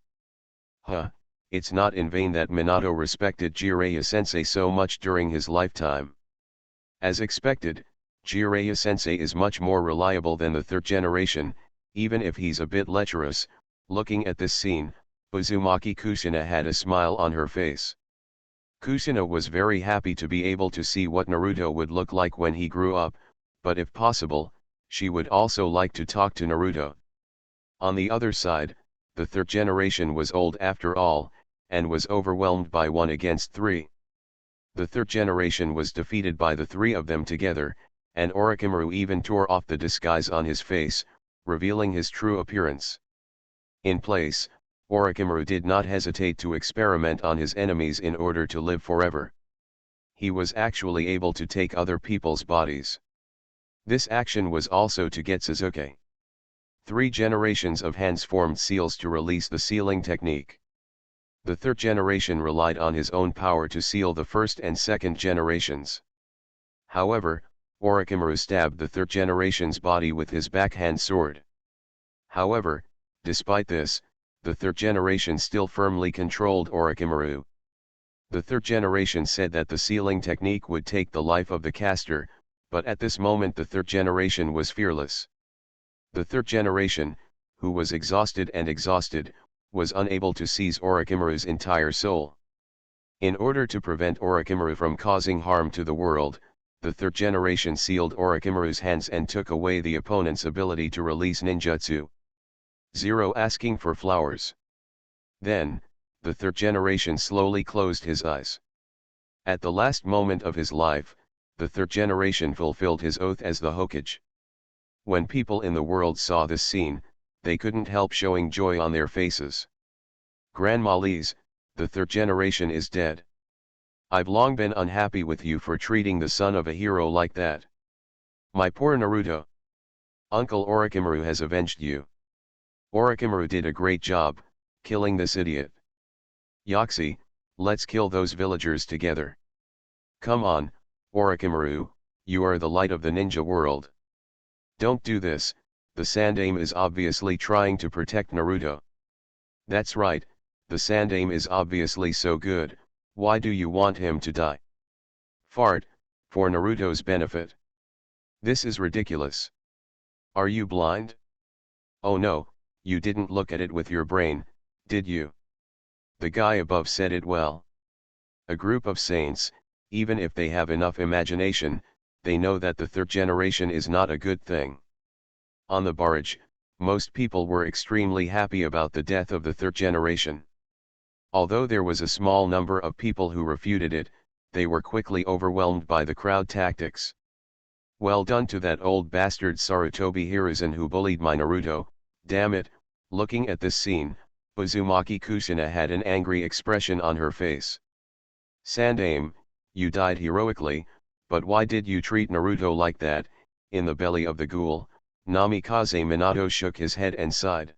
It's not in vain that Minato respected Jiraiya-sensei so much during his lifetime. As expected, Jiraiya-sensei is much more reliable than the 3rd generation, even if he's a bit lecherous. Looking at this scene, Uzumaki Kushina had a smile on her face. Kushina was very happy to be able to see what Naruto would look like when he grew up, but if possible, she would also like to talk to Naruto. On the other side, The third generation was old after all, and was overwhelmed by 1 against 3. The third generation was defeated by the 3 of them together, and Orochimaru even tore off the disguise on his face, revealing his true appearance. In place, Orochimaru did not hesitate to experiment on his enemies in order to live forever. He was actually able to take other people's bodies. This action was also to get Sasuke. 3 generations of hands formed seals to release the sealing technique. The third generation relied on his own power to seal the first and second generations. However, Orochimaru stabbed the third generation's body with his backhand sword. However, despite this, the third generation still firmly controlled Orochimaru. The third generation said that the sealing technique would take the life of the caster, but at this moment the third generation was fearless. The third generation, who was exhausted, was unable to seize Orochimaru's entire soul. In order to prevent Orochimaru from causing harm to the world, the third generation sealed Orochimaru's hands and took away the opponent's ability to release ninjutsu. 0 asking for flowers. Then, the third generation slowly closed his eyes. At the last moment of his life, the third generation fulfilled his oath as the Hokage. When people in the world saw this scene, they couldn't help showing joy on their faces. Grandma Lise, the third generation is dead. I've long been unhappy with you for treating the son of a hero like that. My poor Naruto. Uncle Orochimaru has avenged you. Orochimaru did a great job, killing this idiot. Yoxi, let's kill those villagers together. Come on, Orochimaru, you are the light of the ninja world. Don't do this, the Sandaime is obviously trying to protect Naruto. That's right, the Sandaime is obviously so good, why do you want him to die? Fart, for Naruto's benefit. This is ridiculous. Are you blind? Oh no, you didn't look at it with your brain, did you? The guy above said it well. A group of saints, even if they have enough imagination, they know that the third generation is not a good thing. On the barrage, most people were extremely happy about the death of the third generation. Although there was a small number of people who refuted it, they were quickly overwhelmed by the crowd tactics. Well done to that old bastard Sarutobi Hiruzen who bullied my Naruto, damn it. Looking at this scene, Uzumaki Kusina had an angry expression on her face. Sandaime, you died heroically, but why did you treat Naruto like that? In the belly of the ghoul, Namikaze Minato shook his head and sighed.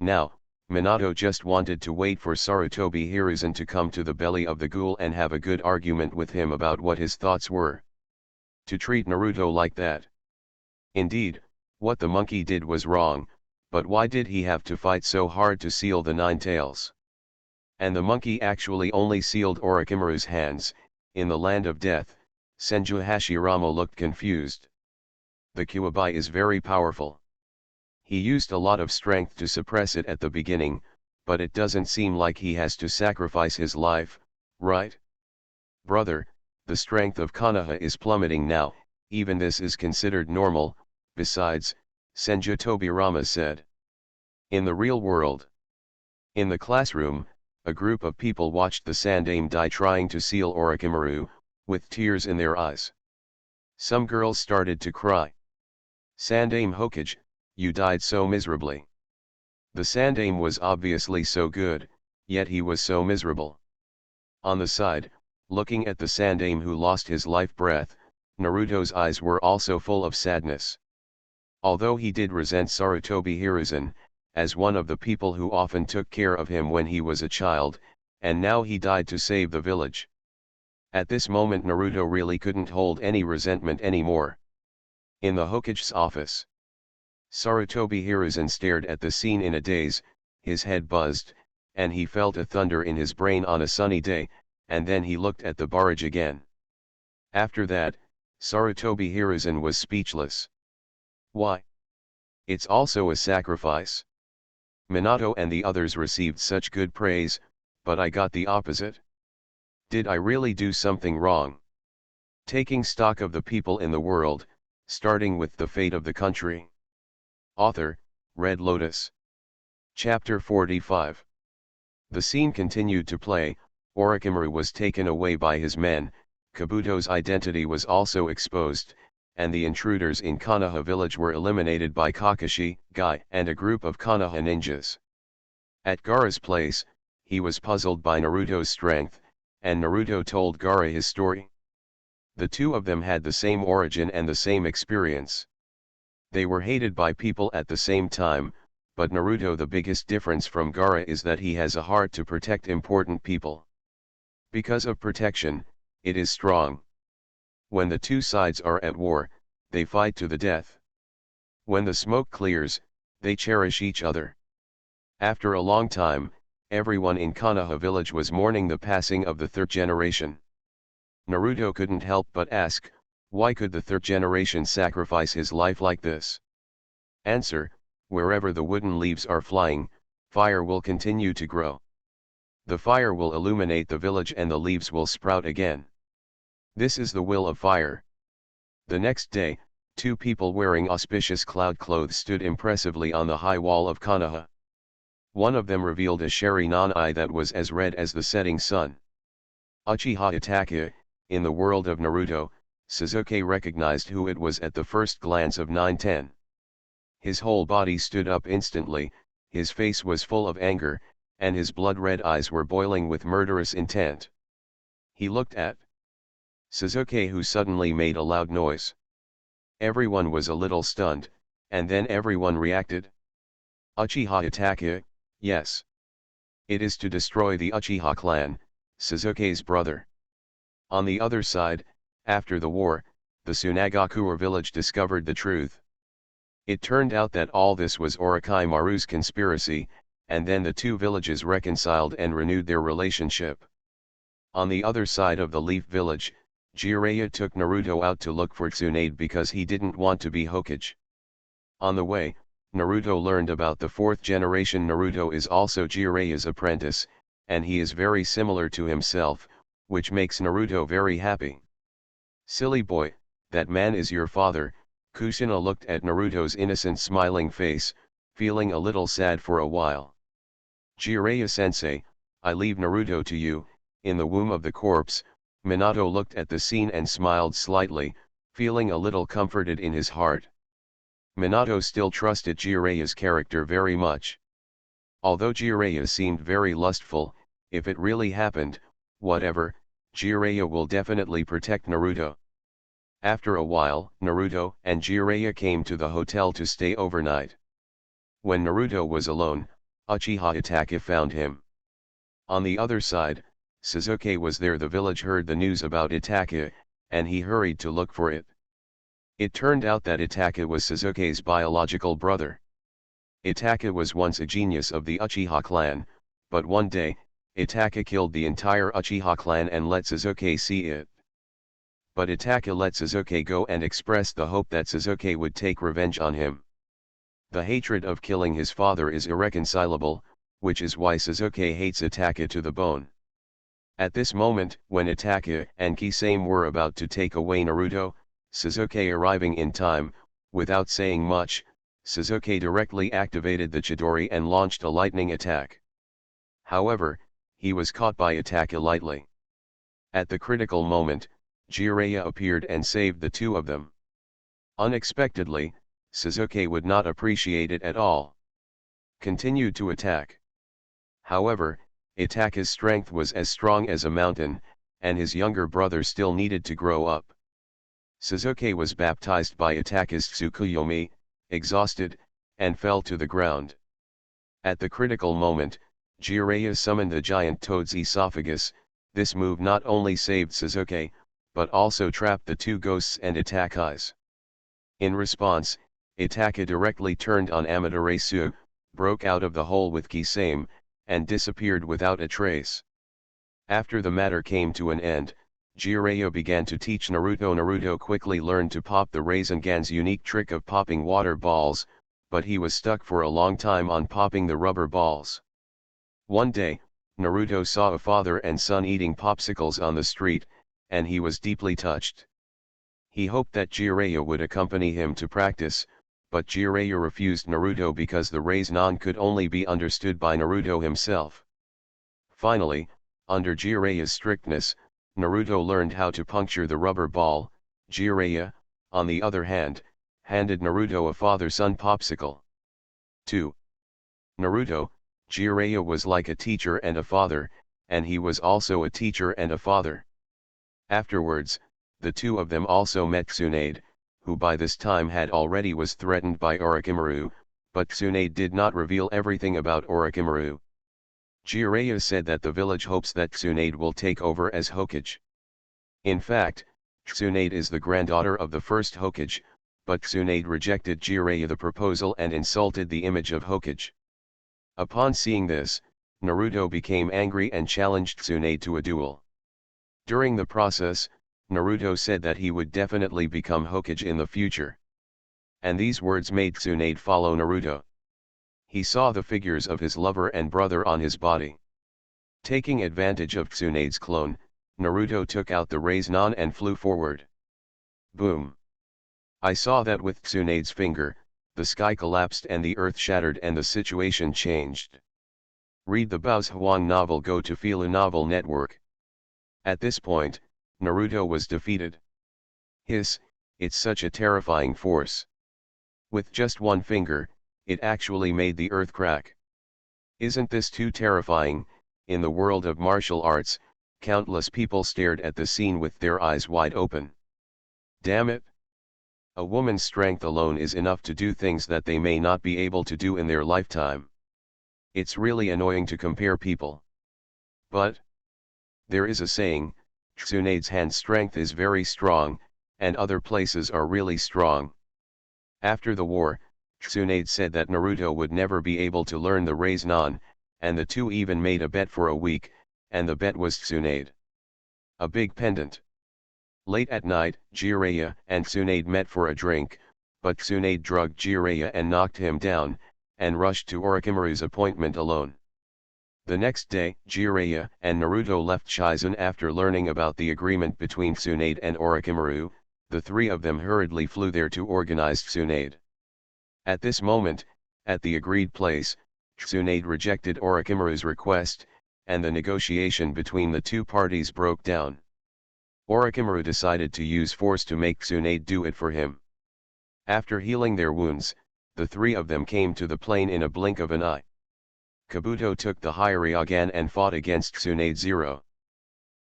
Now, Minato just wanted to wait for Sarutobi Hiruzen to come to the belly of the ghoul and have a good argument with him about what his thoughts were. To treat Naruto like that. Indeed, what the monkey did was wrong, but why did he have to fight so hard to seal the 9 tails? And the monkey actually only sealed Orochimaru's hands. In the land of death, Senju Hashirama looked confused. The Kyuubi is very powerful. He used a lot of strength to suppress it at the beginning, but it doesn't seem like he has to sacrifice his life, right? Brother, the strength of Konoha is plummeting now, even this is considered normal. Besides, Senju Tobirama said. In the real world. In the classroom, a group of people watched the Sandaime die trying to seal Orochimaru, with tears in their eyes. Some girls started to cry. Sandaime Hokage, you died so miserably. The Sandaime was obviously so good, yet he was so miserable. On the side, looking at the Sandaime who lost his life breath, Naruto's eyes were also full of sadness. Although he did resent Sarutobi Hiruzen, as one of the people who often took care of him when he was a child, and now he died to save the village. At this moment Naruto really couldn't hold any resentment anymore. In the Hokage's office, Sarutobi Hiruzen stared at the scene in a daze, his head buzzed, and he felt a thunder in his brain on a sunny day, and then he looked at the barrage again. After that, Sarutobi Hiruzen was speechless. Why? It's also a sacrifice. Minato and the others received such good praise, but I got the opposite. Did I really do something wrong? Taking stock of the people in the world, starting with the fate of the country. Author, Red Lotus. Chapter 45. The scene continued to play. Orochimaru was taken away by his men, Kabuto's identity was also exposed, and the intruders in Konoha village were eliminated by Kakashi, Guy, and a group of Konoha ninjas. At Gaara's place, he was puzzled by Naruto's strength, and Naruto told Gaara his story. The two of them had the same origin and the same experience. They were hated by people at the same time, but Naruto, the biggest difference from Gaara is that he has a heart to protect important people. Because of protection, it is strong. When the two sides are at war, they fight to the death. When the smoke clears, they cherish each other. After a long time, everyone in Konoha village was mourning the passing of the third generation. Naruto couldn't help but ask, why could the third generation sacrifice his life like this? Answer, wherever the wooden leaves are flying, fire will continue to grow. The fire will illuminate the village and the leaves will sprout again. This is the will of fire. The next day, two people wearing auspicious cloud clothes stood impressively on the high wall of Konoha. One of them revealed a Sharingan eye that was as red as the setting sun. Uchiha Itachi. In the world of Naruto, Sasuke recognized who it was at the first glance of 9-10. His whole body stood up instantly, his face was full of anger, and his blood-red eyes were boiling with murderous intent. He looked at Sasuke, who suddenly made a loud noise. Everyone was a little stunned, and then everyone reacted. Uchiha Itachi, yes. It is to destroy the Uchiha clan, Sasuke's brother. On the other side, after the war, the Tsunagakure village discovered the truth. It turned out that all this was Orochimaru's conspiracy, and then the two villages reconciled and renewed their relationship. On the other side of the Leaf village, Jiraiya took Naruto out to look for Tsunade because he didn't want to be Hokage. On the way, Naruto learned about the fourth generation. Naruto is also Jiraiya's apprentice, and he is very similar to himself, which makes Naruto very happy. Silly boy, that man is your father. Kushina looked at Naruto's innocent smiling face, feeling a little sad for a while. Jiraiya-sensei, I leave Naruto to you. In the womb of the corpse, Minato looked at the scene and smiled slightly, feeling a little comforted in his heart. Minato still trusted Jiraiya's character very much. Although Jiraiya seemed very lustful, if it really happened, whatever, Jiraiya will definitely protect Naruto. After a while, Naruto and Jiraiya came to the hotel to stay overnight. When Naruto was alone, Uchiha Itachi found him. On the other side, Sasuke was there. The village heard the news about Itachi, and he hurried to look for it. It turned out that Itachi was Sasuke's biological brother. Itachi was once a genius of the Uchiha clan, but one day, Itachi killed the entire Uchiha clan and let Sasuke see it. But Itachi let Sasuke go and expressed the hope that Sasuke would take revenge on him. The hatred of killing his father is irreconcilable, which is why Sasuke hates Itachi to the bone. At this moment, when Itachi and Kisame were about to take away Naruto, Sasuke arriving in time, without saying much, Sasuke directly activated the Chidori and launched a lightning attack. However, he was caught by Itachi lightly. At the critical moment, Jiraiya appeared and saved the two of them. Unexpectedly, Sasuke would not appreciate it at all. Continued to attack. However, Itachi's strength was as strong as a mountain, and his younger brother still needed to grow up. Sasuke was baptized by Itachi's Tsukuyomi, exhausted, and fell to the ground. At the critical moment, Jiraiya summoned the giant toad's esophagus. This move not only saved Sasuke, but also trapped the two ghosts and Itachi's. In response, Itachi directly turned on Amaterasu, broke out of the hole with Kisame, and disappeared without a trace. After the matter came to an end, Jiraiya began to teach Naruto. Naruto quickly learned to pop the Rasengan's unique trick of popping water balls, but he was stuck for a long time on popping the rubber balls. One day, Naruto saw a father and son eating popsicles on the street, and he was deeply touched. He hoped that Jiraiya would accompany him to practice, but Jiraiya refused Naruto because the raise-non could only be understood by Naruto himself. Finally, under Jiraiya's strictness, Naruto learned how to puncture the rubber ball. Jiraiya, on the other hand, handed Naruto a father-son popsicle. 2. Naruto, Jiraiya was like a teacher and a father, and he was also a teacher and a father. Afterwards, the two of them also met Tsunade, who by this time had already was threatened by Orochimaru, but Tsunade did not reveal everything about Orochimaru. Jiraiya said that the village hopes that Tsunade will take over as Hokage. In fact, Tsunade is the granddaughter of the first Hokage, but Tsunade rejected Jiraiya the proposal and insulted the image of Hokage. Upon seeing this, Naruto became angry and challenged Tsunade to a duel. During the process, Naruto said that he would definitely become Hokage in the future. And these words made Tsunade follow Naruto. He saw the figures of his lover and brother on his body. Taking advantage of Tsunade's clone, Naruto took out the raise-non and flew forward. Boom! I saw that with Tsunade's finger, the sky collapsed and the earth shattered and the situation changed. Read the Bao's Huang novel. Go to Fila Novel Network. At this point, Naruto was defeated. It's such a terrifying force. With just one finger, it actually made the earth crack. Isn't this too terrifying? In the world of martial arts, countless people stared at the scene with their eyes wide open. Damn it! A woman's strength alone is enough to do things that they may not be able to do in their lifetime. It's really annoying to compare people. But there is a saying, Tsunade's hand strength is very strong, and other places are really strong. After the war, Tsunade said that Naruto would never be able to learn the raise-non, and the two even made a bet for a week, and the bet was Tsunade. A big pendant. Late at night, Jiraiya and Tsunade met for a drink, but Tsunade drugged Jiraiya and knocked him down, and rushed to Orochimaru's appointment alone. The next day, Jiraiya and Naruto left Shizen after learning about the agreement between Tsunade and Orochimaru. The three of them hurriedly flew there to organize Tsunade. At this moment, at the agreed place, Tsunade rejected Orochimaru's request, and the negotiation between the two parties broke down. Orochimaru decided to use force to make Tsunade do it for him. After healing their wounds, the three of them came to the plain in a blink of an eye. Kabuto took the Hyaryugen and fought against Tsunade Zero.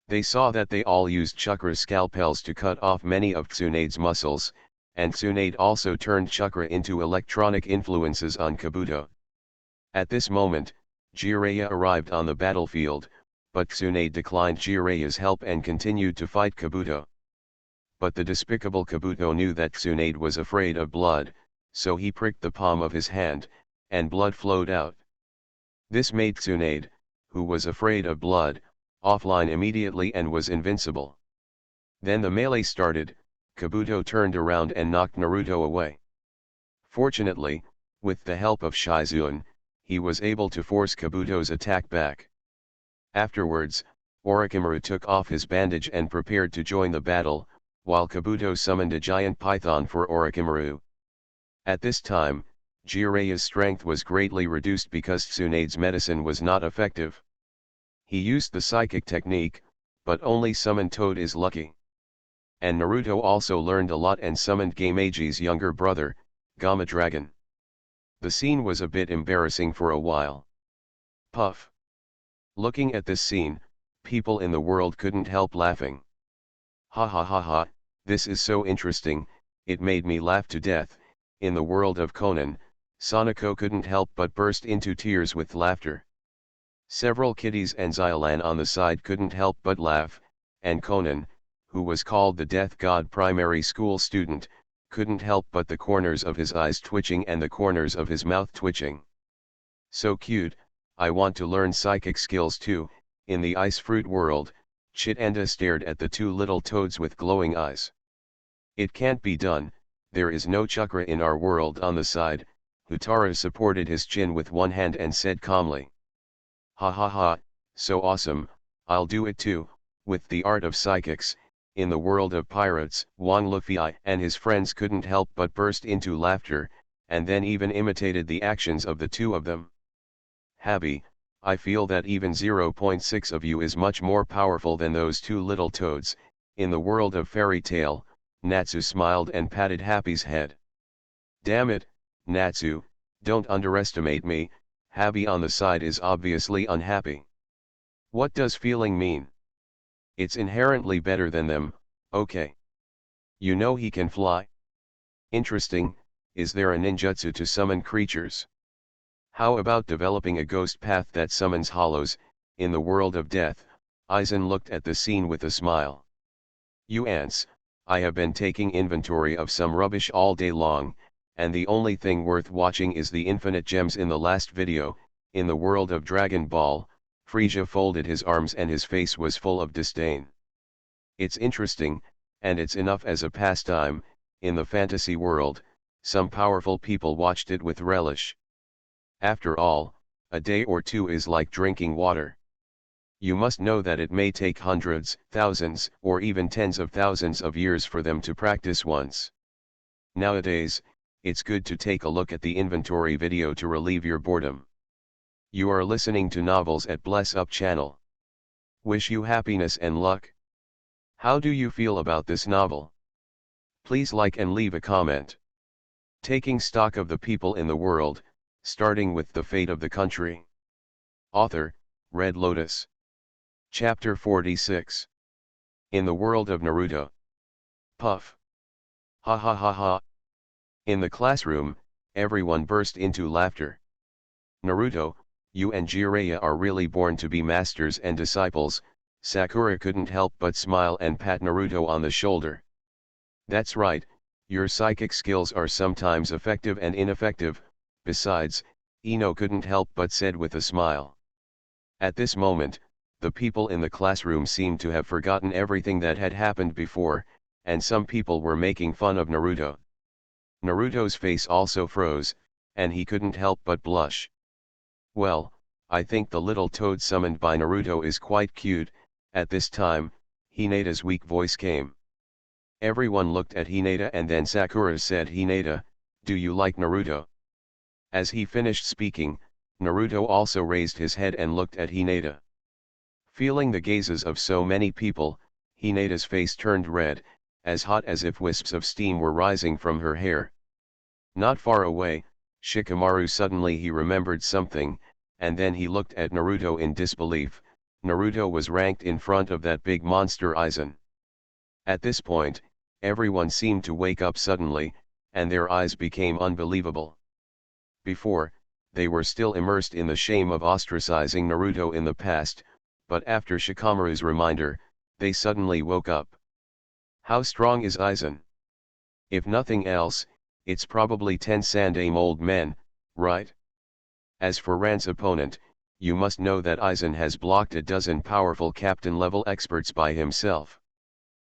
They saw that they all used chakra scalpels to cut off many of Tsunade's muscles, and Tsunade also turned chakra into electronic influences on Kabuto. At this moment, Jiraiya arrived on the battlefield, but Tsunade declined Jiraiya's help and continued to fight Kabuto. But the despicable Kabuto knew that Tsunade was afraid of blood, so he pricked the palm of his hand, and blood flowed out. This made Tsunade, who was afraid of blood, offline immediately and was invincible. Then the melee started. Kabuto turned around and knocked Naruto away. Fortunately, with the help of Shizen, he was able to force Kabuto's attack back. Afterwards, Orochimaru took off his bandage and prepared to join the battle, while Kabuto summoned a giant python for Orochimaru. At this time, Jiraiya's strength was greatly reduced because Tsunade's medicine was not effective. He used the psychic technique, but only summoned Toad is lucky. And Naruto also learned a lot and summoned Gameji's younger brother, Gamma Dragon. The scene was a bit embarrassing for a while. Puff. Looking at this scene, people in the world couldn't help laughing. Ha ha ha ha, this is so interesting, it made me laugh to death. In the world of Conan, Sonoko couldn't help but burst into tears with laughter. Several kiddies and Xylan on the side couldn't help but laugh, and Conan, who was called the Death God primary school student, couldn't help but the corners of his eyes twitching and the corners of his mouth twitching. So cute, I want to learn psychic skills too. In the ice fruit world, Chitanda stared at the two little toads with glowing eyes. It can't be done, there is no chakra in our world. On the side, Hutara supported his chin with one hand and said calmly. Ha ha ha, so awesome, I'll do it too. With the art of psychics, in the world of pirates, Wang Luffy and his friends couldn't help but burst into laughter, and then even imitated the actions of the two of them. Habi, I feel that even 0.6 of you is much more powerful than those two little toads. In the world of fairy tale, Natsu smiled and patted Happy's head. Damn it, Natsu, don't underestimate me. Habi on the side is obviously unhappy. What does feeling mean? It's inherently better than them, okay. You know he can fly? Interesting, is there a ninjutsu to summon creatures? How about developing a ghost path that summons hollows? In the world of death, Aizen looked at the scene with a smile. You ants, I have been taking inventory of some rubbish all day long, and the only thing worth watching is the infinite gems in the last video. In the world of Dragon Ball, Frieza folded his arms and his face was full of disdain. It's interesting, and it's enough as a pastime. In the fantasy world, some powerful people watched it with relish. After all, a day or two is like drinking water. You must know that it may take hundreds, thousands, or even tens of thousands of years for them to practice once. Nowadays, it's good to take a look at the inventory video to relieve your boredom. You are listening to Novels at Bless Up channel. Wish you happiness and luck. How do you feel about this novel? Please like and leave a comment. Taking stock of the people in the world, starting with the fate of the country. Author, Red Lotus. Chapter 46. In the world of Naruto. Puff. Ha ha ha ha. In the classroom, everyone burst into laughter. Naruto, you and Jiraiya are really born to be masters and disciples. Sakura couldn't help but smile and pat Naruto on the shoulder. That's right, your psychic skills are sometimes effective and ineffective. Besides, Ino couldn't help but said with a smile. At this moment, the people in the classroom seemed to have forgotten everything that had happened before, and some people were making fun of Naruto. Naruto's face also froze, and he couldn't help but blush. Well, I think the little toad summoned by Naruto is quite cute. At this time, Hinata's weak voice came. Everyone looked at Hinata and then Sakura said, Hinata, do you like Naruto? As he finished speaking, Naruto also raised his head and looked at Hinata. Feeling the gazes of so many people, Hinata's face turned red, as hot as if wisps of steam were rising from her hair. Not far away, Shikamaru suddenly he remembered something, and then he looked at Naruto in disbelief. Naruto was ranked in front of that big monster Aizen. At this point, everyone seemed to wake up suddenly, and their eyes became unbelievable. Before, they were still immersed in the shame of ostracizing Naruto in the past, but after Shikamaru's reminder, they suddenly woke up. How strong is Aizen? If nothing else, it's probably 10 Sandame old men, right? As for Ran's opponent, you must know that Aizen has blocked a dozen powerful captain-level experts by himself.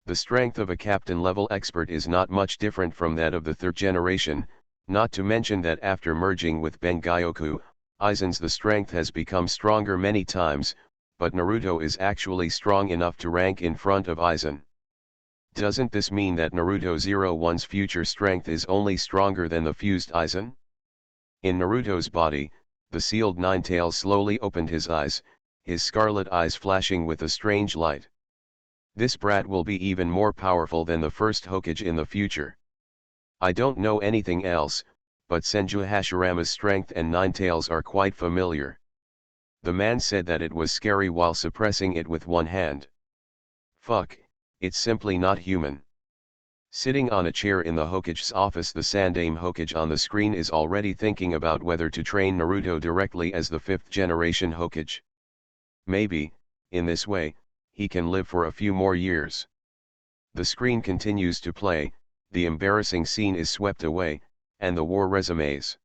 The strength of a captain-level expert is not much different from that of the third generation, not to mention that after merging with Bengyoku, Aizen's strength has become stronger many times, but Naruto is actually strong enough to rank in front of Aizen. Doesn't this mean that Naruto 01's future strength is only stronger than the fused Aizen? In Naruto's body, the sealed Ninetales slowly opened his eyes, his scarlet eyes flashing with a strange light. This brat will be even more powerful than the first Hokage in the future. I don't know anything else, but Senju Hashirama's strength and Ninetales are quite familiar. The man said that it was scary while suppressing it with one hand. Fuck, it's simply not human. Sitting on a chair in the Hokage's office, the Sandame Hokage on the screen is already thinking about whether to train Naruto directly as the 5th generation Hokage. Maybe, in this way, he can live for a few more years. The screen continues to play, the embarrassing scene is swept away, and the war resumes.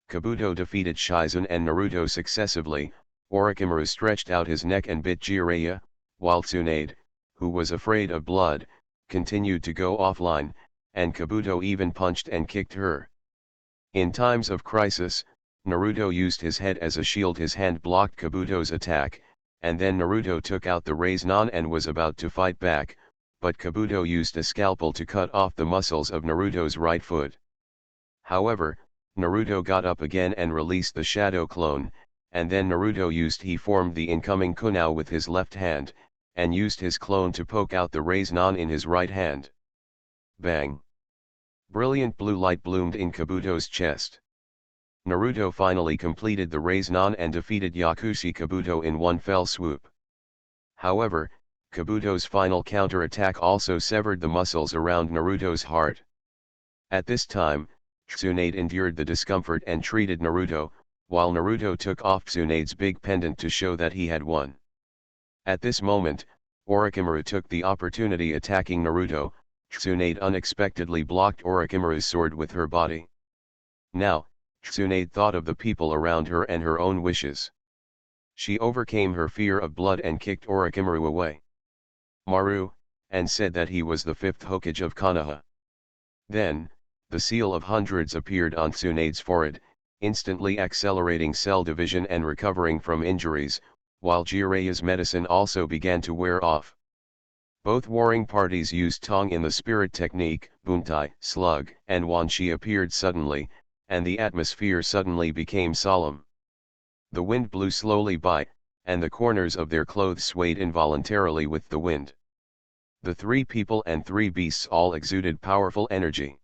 Kabuto defeated Shizen and Naruto successively. Orochimaru stretched out his neck and bit Jiraiya, while Tsunade, who was afraid of blood, continued to go offline, and Kabuto even punched and kicked her. In times of crisis, Naruto used his head as a shield. His hand blocked Kabuto's attack, and then Naruto took out the Rasengan and was about to fight back, but Kabuto used a scalpel to cut off the muscles of Naruto's right foot. However, Naruto got up again and released the shadow clone, and then Naruto he formed the incoming kunai with his left hand, and used his clone to poke out the raise-nan in his right hand. Bang! Brilliant blue light bloomed in Kabuto's chest. Naruto finally completed the raise-nan and defeated Yakushi Kabuto in one fell swoop. However, Kabuto's final counter-attack also severed the muscles around Naruto's heart. At this time, Tsunade endured the discomfort and treated Naruto, while Naruto took off Tsunade's big pendant to show that he had won. At this moment, Orochimaru took the opportunity attacking Naruto. Tsunade unexpectedly blocked Orochimaru's sword with her body. Now, Tsunade thought of the people around her and her own wishes. She overcame her fear of blood and kicked Orochimaru away. Maru, and said that he was the fifth Hokage of Konoha. Then, the seal of hundreds appeared on Tsunade's forehead, instantly accelerating cell division and recovering from injuries, while Jireya's medicine also began to wear off. Both warring parties used Tong in the spirit technique, Buntai, Slug, and Wan Shi appeared suddenly, and the atmosphere suddenly became solemn. The wind blew slowly by, and the corners of their clothes swayed involuntarily with the wind. The three people and three beasts all exuded powerful energy.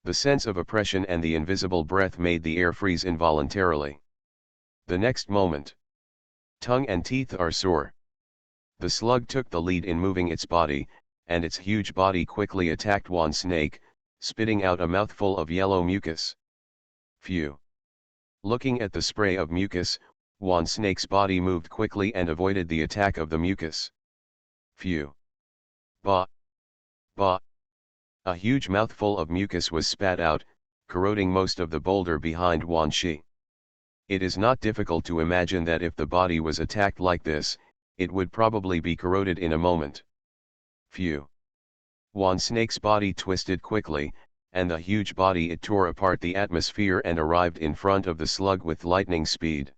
The sense of oppression and the invisible breath made the air freeze involuntarily. The next moment, tongue and teeth are sore. The slug took the lead in moving its body, and its huge body quickly attacked Wan Snake, spitting out a mouthful of yellow mucus. Phew! Looking at the spray of mucus, Wan Snake's body moved quickly and avoided the attack of the mucus. Phew! Bah! Bah! A huge mouthful of mucus was spat out, corroding most of the boulder behind Wan Shi. It is not difficult to imagine that if the body was attacked like this, it would probably be corroded in a moment. Phew! Wan Snake's body twisted quickly, and the huge body it tore apart the atmosphere and arrived in front of the slug with lightning speed.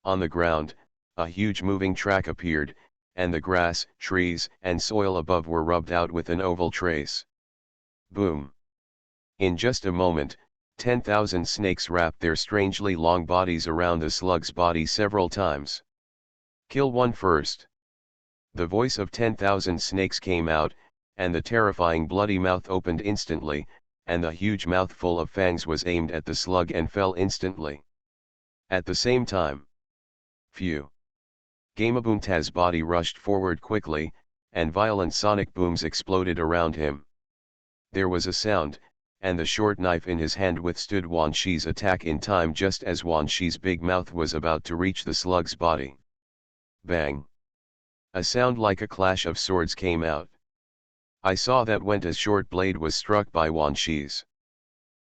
On the ground, a huge moving track appeared, and the grass, trees, and soil above were rubbed out with an oval trace. Boom! In just a moment, 10,000 snakes wrapped their strangely long bodies around the slug's body several times. Kill one first. The voice of 10,000 snakes came out, and the terrifying bloody mouth opened instantly, and the huge mouthful of fangs was aimed at the slug and fell instantly. At the same time. Phew! Gamabunta's body rushed forward quickly, and violent sonic booms exploded around him. There was a sound, and the short knife in his hand withstood Wan Shi's attack in time just as Wan Shi's big mouth was about to reach the slug's body. Bang! A sound like a clash of swords came out. I saw that Wenta's short blade was struck by Wan Shi's.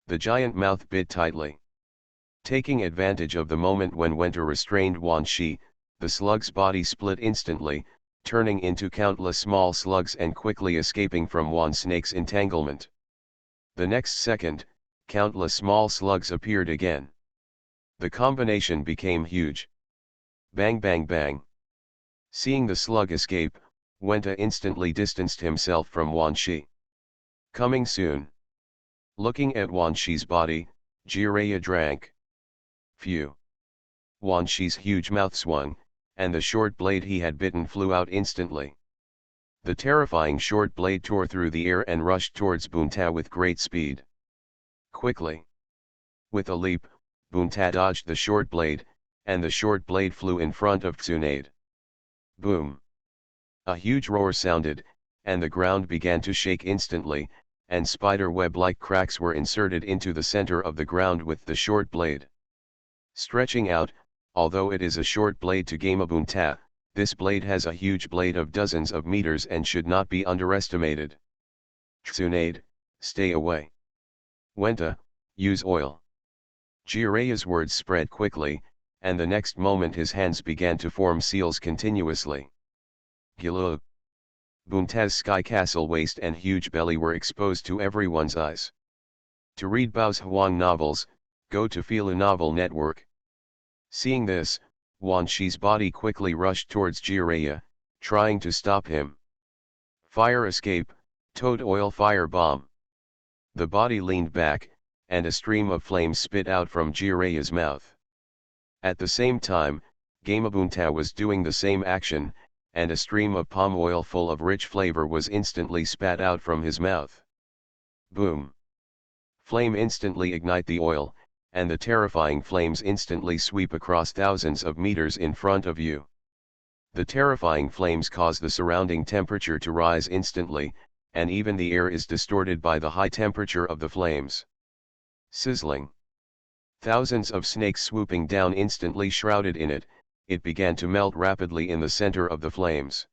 The giant mouth bit tightly. Taking advantage of the moment when Wenta restrained Wan Shi, the slug's body split instantly, turning into countless small slugs and quickly escaping from Wan Snake's entanglement. The next second, countless small slugs appeared again. The combination became huge. Bang bang bang. Seeing the slug escape, Wenta instantly distanced himself from Wan Shi. Coming soon. Looking at Wan Shi's body, Jiraiya drank. Phew! Wan Shi's huge mouth swung, and the short blade he had bitten flew out instantly. The terrifying short blade tore through the air and rushed towards Bunta with great speed. Quickly. With a leap, Bunta dodged the short blade, and the short blade flew in front of Tsunade. Boom! A huge roar sounded, and the ground began to shake instantly, and spider web-like cracks were inserted into the center of the ground with the short blade. Stretching out, although it is a short blade to Gamabunta, this blade has a huge blade of dozens of meters and should not be underestimated. Tsunade, stay away. Wenta, use oil. Jiraiya's words spread quickly, and the next moment his hands began to form seals continuously. Gilug! Bunta's sky castle waist and huge belly were exposed to everyone's eyes. To read Bao's Huang novels, go to Fila Novel Network. Seeing this, Wan Shi's body quickly rushed towards Jiraiya, trying to stop him. Fire escape, Toad oil fire bomb. The body leaned back, and a stream of flames spit out from Jireya's mouth. At the same time, Gamabunta was doing the same action, and a stream of palm oil full of rich flavor was instantly spat out from his mouth. Boom! Flame instantly ignite the oil, and the terrifying flames instantly sweep across thousands of meters in front of you. The terrifying flames cause the surrounding temperature to rise instantly, and even the air is distorted by the high temperature of the flames. Sizzling. Thousands of snakes swooping down instantly shrouded in it, it began to melt rapidly in the center of the flames.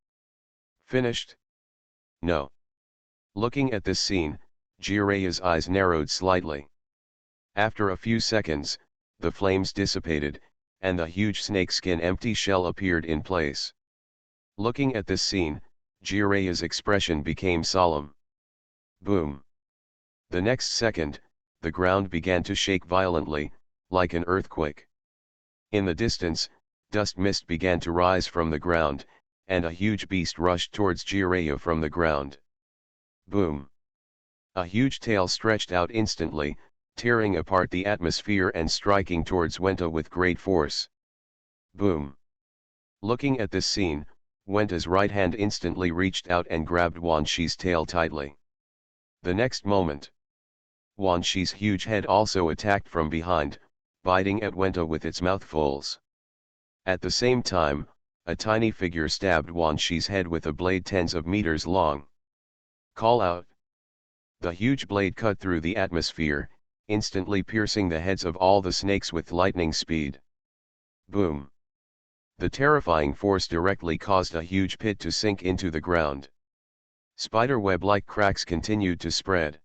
Finished? No. Looking at this scene, Jireya's eyes narrowed slightly. After a few seconds, the flames dissipated, and the huge snakeskin empty shell appeared in place. Looking at this scene, Jireya's expression became solemn. Boom! The next second, the ground began to shake violently, like an earthquake. In the distance, dust mist began to rise from the ground, and a huge beast rushed towards Jireya from the ground. Boom! A huge tail stretched out instantly, tearing apart the atmosphere and striking towards Wenta with great force. Boom! Looking at this scene, Wenta's right hand instantly reached out and grabbed Wan Shi's tail tightly. The next moment, Wan Shi's huge head also attacked from behind, biting at Wenta with its mouthfuls. At the same time, a tiny figure stabbed Wan Shi's head with a blade tens of meters long. Call out! The huge blade cut through the atmosphere, instantly piercing the heads of all the snakes with lightning speed. Boom! The terrifying force directly caused a huge pit to sink into the ground. Spiderweb-like cracks continued to spread.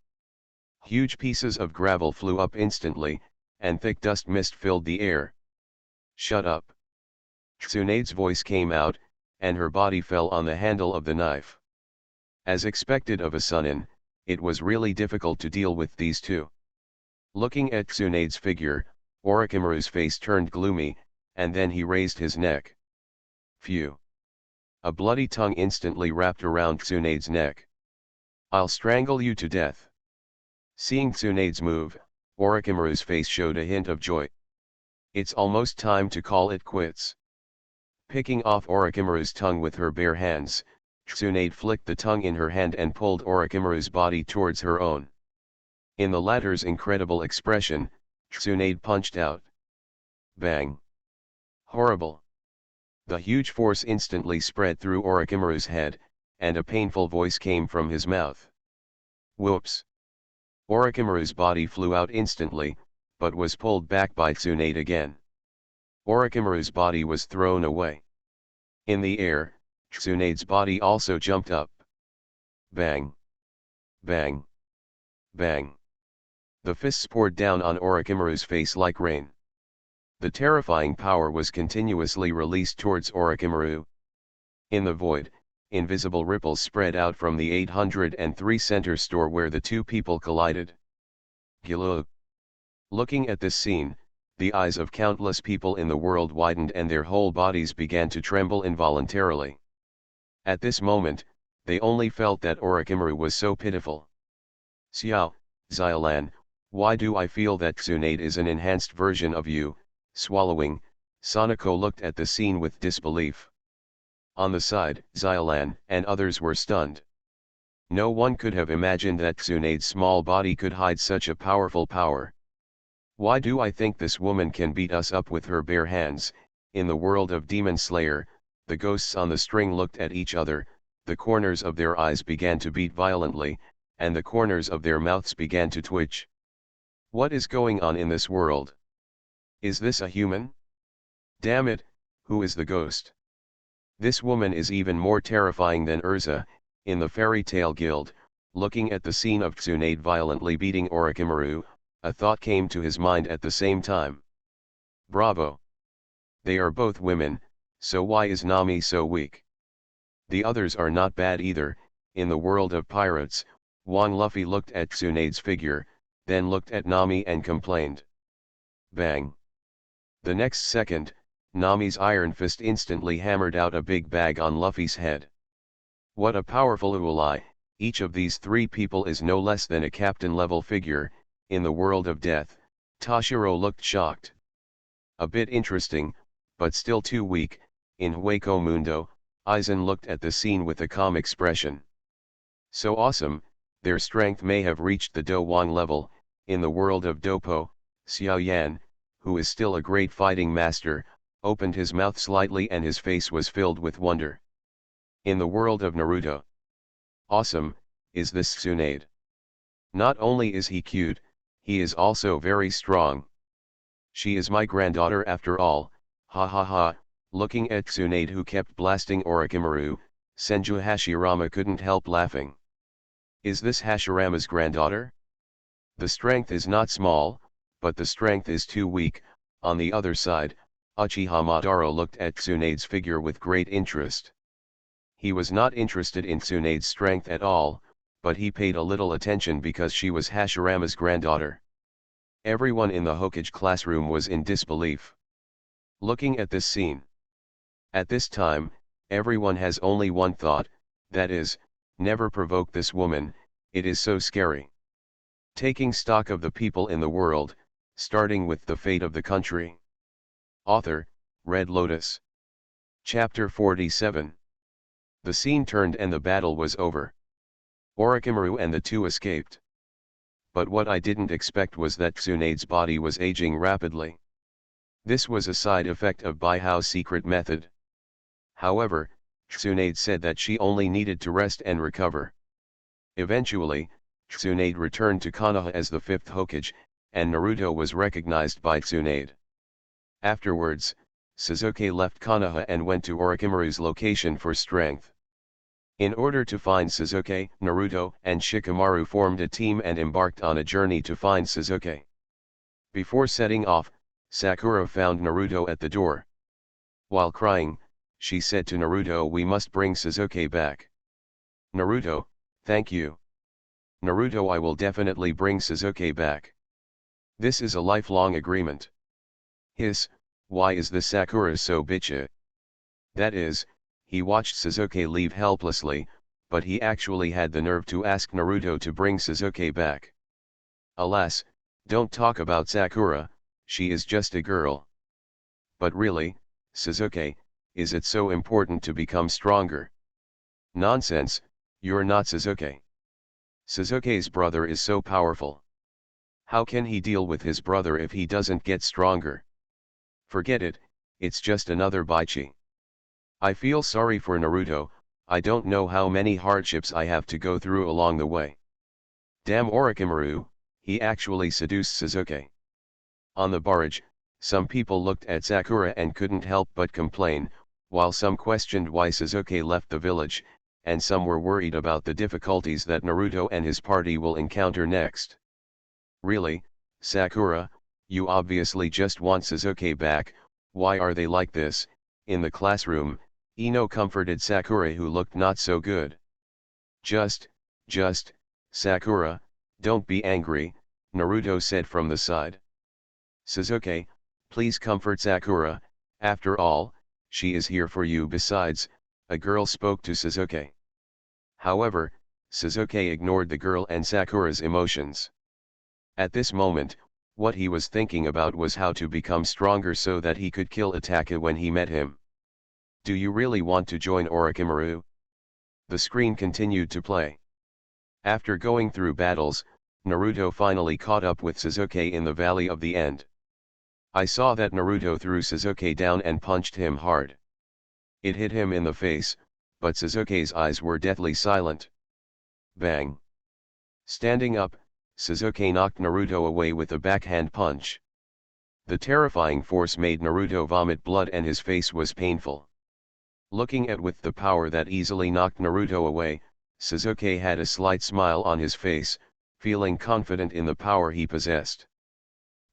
Huge pieces of gravel flew up instantly, and thick dust mist filled the air. Shut up! Tsunade's voice came out, and her body fell on the handle of the knife. As expected of a Sunin, it was really difficult to deal with these two. Looking at Tsunade's figure, Orochimaru's face turned gloomy, and then he raised his neck. Phew! A bloody tongue instantly wrapped around Tsunade's neck. I'll strangle you to death. Seeing Tsunade's move, Orochimaru's face showed a hint of joy. It's almost time to call it quits. Picking off Orochimaru's tongue with her bare hands, Tsunade flicked the tongue in her hand and pulled Orochimaru's body towards her own. In the latter's incredible expression, Tsunade punched out. Bang! Horrible! The huge force instantly spread through Orochimaru's head, and a painful voice came from his mouth. Whoops! Orochimaru's body flew out instantly, but was pulled back by Tsunade again. Orochimaru's body was thrown away. In the air, Tsunade's body also jumped up. Bang! Bang! Bang! The fists poured down on Orochimaru's face like rain. The terrifying power was continuously released towards Orochimaru. In the void, invisible ripples spread out from the 803 center store where the two people collided. Gilug. Looking at this scene, the eyes of countless people in the world widened and their whole bodies began to tremble involuntarily. At this moment, they only felt that Orochimaru was so pitiful. Xiao, Xiaolan, why do I feel that Tsunade is an enhanced version of you? Swallowing, Sanako looked at the scene with disbelief. On the side, Xiaolan and others were stunned. No one could have imagined that Tsunade's small body could hide such a powerful power. Why do I think this woman can beat us up with her bare hands? In the world of Demon Slayer, the ghosts on the string looked at each other, the corners of their eyes began to beat violently, and the corners of their mouths began to twitch. What is going on in this world? Is this a human? Damn it, who is the ghost? This woman is even more terrifying than Urza, in the fairy tale guild. Looking at the scene of Tsunade violently beating Orochimaru, a thought came to his mind at the same time. Bravo! They are both women, so why is Nami so weak? The others are not bad either. In the world of pirates, Wang Luffy looked at Tsunade's figure, then looked at Nami and complained. Bang! The next second, Nami's iron fist instantly hammered out a big bag on Luffy's head. What a powerful Ulai! Each of these three people is no less than a captain-level figure, In the world of death, Toshiro looked shocked. A bit interesting, but still too weak. In Hueco Mundo, Aizen looked at the scene with a calm expression. So awesome, their strength may have reached the Do Wang level. In the world of Dopo, Xiao Yan, who is still a great fighting master, opened his mouth slightly and his face was filled with wonder. In the world of Naruto, awesome, is this Tsunade. Not only is he cute, he is also very strong. She is my granddaughter after all, ha ha ha. Looking at Tsunade who kept blasting Orochimaru, Senju Hashirama couldn't help laughing. Is this Hashirama's granddaughter? The strength is not small, but the strength is too weak. On the other side, Uchiha Madara looked at Tsunade's figure with great interest. He was not interested in Tsunade's strength at all, but he paid a little attention because she was Hashirama's granddaughter. Everyone in the Hokage classroom was in disbelief. Looking at this scene. At this time, everyone has only one thought, that is, never provoke this woman, it is so scary. Taking stock of the people in the world, starting with the fate of the country. Author, Red Lotus. Chapter 47. The scene turned and the battle was over. Orochimaru and the two escaped. But what I didn't expect was that Tsunade's body was aging rapidly. This was a side effect of Baihao's secret method. However, Tsunade said that she only needed to rest and recover. Eventually, Tsunade returned to Konoha as the fifth Hokage, and Naruto was recognized by Tsunade. Afterwards, Sasuke left Konoha and went to Orochimaru's location for strength. In order to find Sasuke, Naruto and Shikamaru formed a team and embarked on a journey to find Sasuke. Before setting off, Sakura found Naruto at the door. While crying, she said to Naruto, "We must bring Sasuke back." Naruto, "Thank you. Naruto, I will definitely bring Sasuke back. This is a lifelong agreement." Hiss, why is the Sakura so bitchy? That is, he watched Sasuke leave helplessly, but he actually had the nerve to ask Naruto to bring Sasuke back. Alas, don't talk about Sakura, she is just a girl. But really, Sasuke, is it so important to become stronger? Nonsense, you're not Sasuke. Sasuke's brother is so powerful. How can he deal with his brother if he doesn't get stronger? Forget it, it's just another Baichi. I feel sorry for Naruto, I don't know how many hardships I have to go through along the way. Damn Orochimaru, he actually seduced Sasuke. On the barrage, some people looked at Sakura and couldn't help but complain, while some questioned why Sasuke left the village, and some were worried about the difficulties that Naruto and his party will encounter next. Really, Sakura, you obviously just want Sasuke back, why are they like this? In the classroom, Ino comforted Sakura who looked not so good. Just, Sakura, don't be angry, Naruto said from the side. Sasuke, please comfort Sakura, after all, she is here for you. Besides, a girl spoke to Sasuke. However, Sasuke ignored the girl and Sakura's emotions. At this moment, what he was thinking about was how to become stronger so that he could kill Itachi when he met him. Do you really want to join Orochimaru? The screen continued to play. After going through battles, Naruto finally caught up with Sasuke in the Valley of the End. I saw that Naruto threw Sasuke down and punched him hard. It hit him in the face, but Sasuke's eyes were deathly silent. Bang! Standing up, Sasuke knocked Naruto away with a backhand punch. The terrifying force made Naruto vomit blood and his face was painful. Looking at with the power that easily knocked Naruto away, Sasuke had a slight smile on his face, feeling confident in the power he possessed.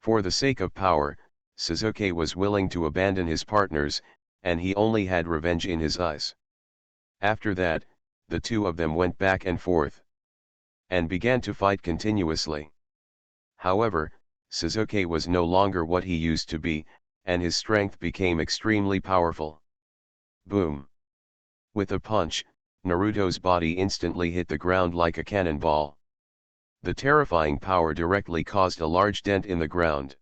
For the sake of power, Sasuke was willing to abandon his partners, and he only had revenge in his eyes. After that, the two of them went back and forth, and began to fight continuously. However, Sasuke was no longer what he used to be, and his strength became extremely powerful. Boom! With a punch, Naruto's body instantly hit the ground like a cannonball. The terrifying power directly caused a large dent in the ground.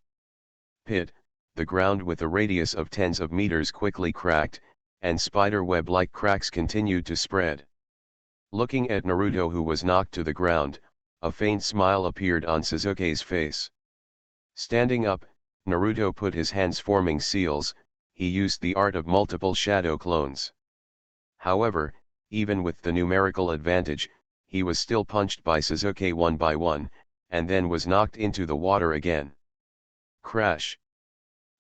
Pit, the ground with a radius of tens of meters quickly cracked, and spider web-like cracks continued to spread. Looking at Naruto, who was knocked to the ground, a faint smile appeared on Sasuke's face. Standing up, Naruto put his hands forming seals. He used the art of multiple shadow clones. However, even with the numerical advantage, he was still punched by Sasuke one by one, and then was knocked into the water again. Crash!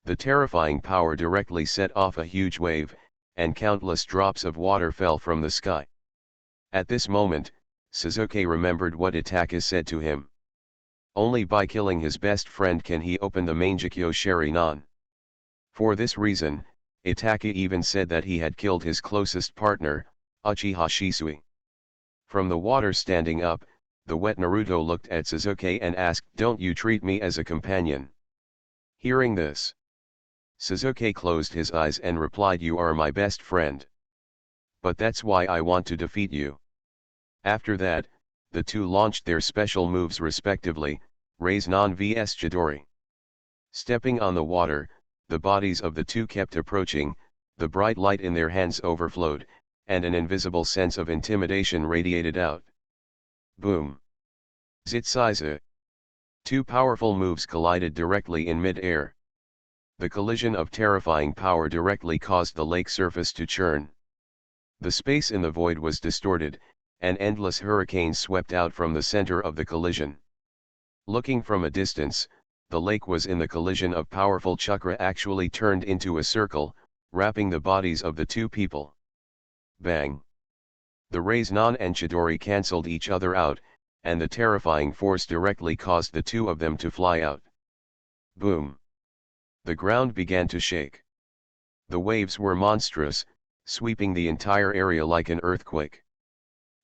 The terrifying power directly set off a huge wave, and countless drops of water fell from the sky. At this moment, Sasuke remembered what Itachi said to him. Only by killing his best friend can he open the Mangekyo Sharingan. For this reason, Itachi even said that he had killed his closest partner, Uchiha Shisui. From the water standing up, the wet Naruto looked at Sasuke and asked, "Don't you treat me as a companion?" Hearing this, Sasuke closed his eyes and replied, "You are my best friend. But that's why I want to defeat you." After that, the two launched their special moves respectively, Rasengan vs Chidori. Stepping on the water, the bodies of the two kept approaching, the bright light in their hands overflowed, and an invisible sense of intimidation radiated out. Boom! Zitsiza! Two powerful moves collided directly in mid-air. The collision of terrifying power directly caused the lake surface to churn. The space in the void was distorted, and endless hurricanes swept out from the center of the collision. Looking from a distance, the lake was in the collision of powerful chakra actually turned into a circle, wrapping the bodies of the two people. Bang! The Rasengan and Chidori cancelled each other out, and the terrifying force directly caused the two of them to fly out. Boom! The ground began to shake. The waves were monstrous, sweeping the entire area like an earthquake.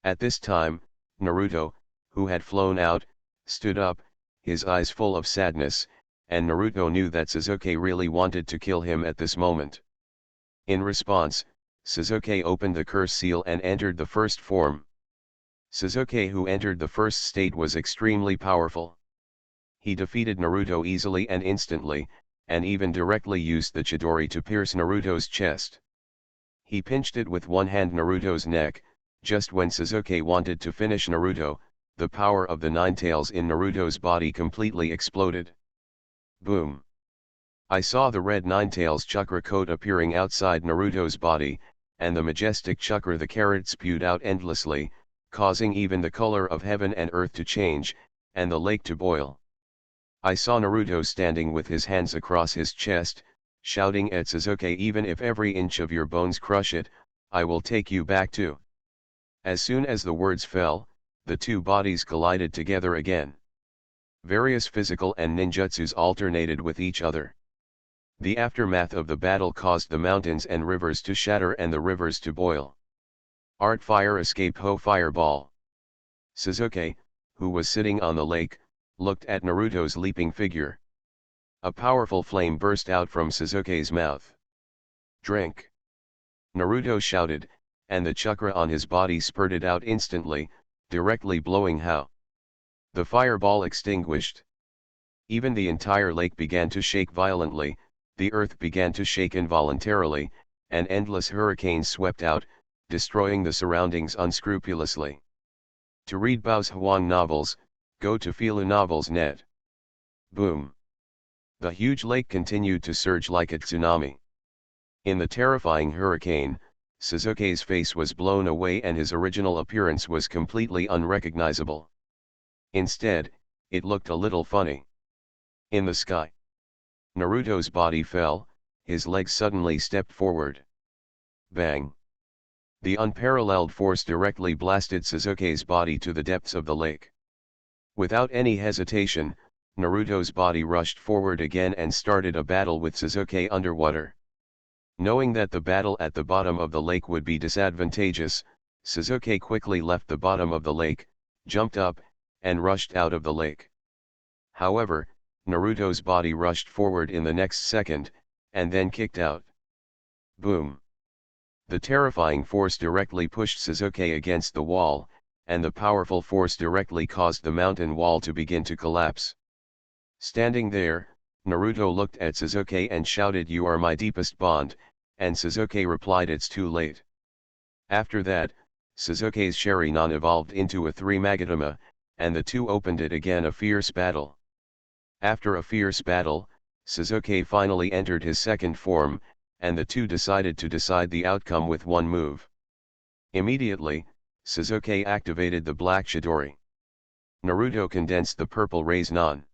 At this time, Naruto, who had flown out, stood up, his eyes full of sadness, and Naruto knew that Sasuke really wanted to kill him at this moment. In response, Sasuke opened the curse seal and entered the first form. Sasuke, who entered the first state, was extremely powerful. He defeated Naruto easily and instantly, and even directly used the Chidori to pierce Naruto's chest. He pinched it with one hand Naruto's neck. Just when Sasuke wanted to finish Naruto, the power of the nine tails in Naruto's body completely exploded. Boom! I saw the red nine tails chakra coat appearing outside Naruto's body, and the majestic chakra the carrot spewed out endlessly, causing even the color of heaven and earth to change, and the lake to boil. I saw Naruto standing with his hands across his chest, shouting at Sasuke, "Even if every inch of your bones crush it, I will take you back too." As soon as the words fell, the two bodies collided together again. Various physical and ninjutsus alternated with each other. The aftermath of the battle caused the mountains and rivers to shatter and the rivers to boil. Art fire escaped Ho fireball. Sasuke, who was sitting on the lake, looked at Naruto's leaping figure. A powerful flame burst out from Sasuke's mouth. "Drink!" Naruto shouted, and the chakra on his body spurted out instantly, directly blowing Hao. The fireball extinguished. Even the entire lake began to shake violently, the earth began to shake involuntarily, and endless hurricanes swept out, destroying the surroundings unscrupulously. To read Bao's Huang novels, go to filunovels.net. Boom! The huge lake continued to surge like a tsunami. In the terrifying hurricane, Sasuke's face was blown away and his original appearance was completely unrecognizable. Instead, it looked a little funny. In the sky, Naruto's body fell, his legs suddenly stepped forward. Bang! The unparalleled force directly blasted Sasuke's body to the depths of the lake. Without any hesitation, Naruto's body rushed forward again and started a battle with Sasuke underwater. Knowing that the battle at the bottom of the lake would be disadvantageous, Sasuke quickly left the bottom of the lake, jumped up, and rushed out of the lake. However, Naruto's body rushed forward in the next second, and then kicked out. Boom! The terrifying force directly pushed Sasuke against the wall, and the powerful force directly caused the mountain wall to begin to collapse. Standing there, Naruto looked at Sasuke and shouted, "You are my deepest bond," and Sasuke replied, "It's too late." After that, Sasuke's Sharingan evolved into a three-magatama, and the two opened it again a fierce battle. After a fierce battle, Sasuke finally entered his second form, and the two decided to decide the outcome with one move. Immediately, Sasuke activated the Black Chidori. Naruto condensed the purple Rasengan.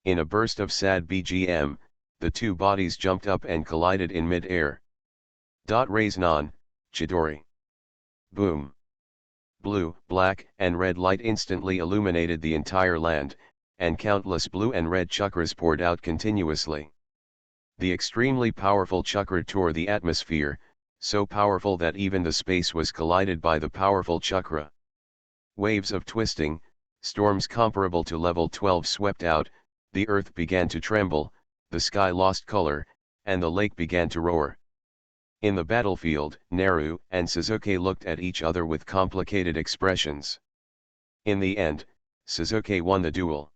In a burst of sad BGM, the two bodies jumped up and collided in mid-air. Rasengan, Chidori. Boom. Blue, black, and red light instantly illuminated the entire land, and countless blue and red chakras poured out continuously. The extremely powerful chakra tore the atmosphere, so powerful that even the space was collided by the powerful chakra. Waves of twisting, storms comparable to level 12 swept out, the earth began to tremble, the sky lost color, and the lake began to roar. In the battlefield, Naru and Sasuke looked at each other with complicated expressions. In the end, Sasuke won the duel.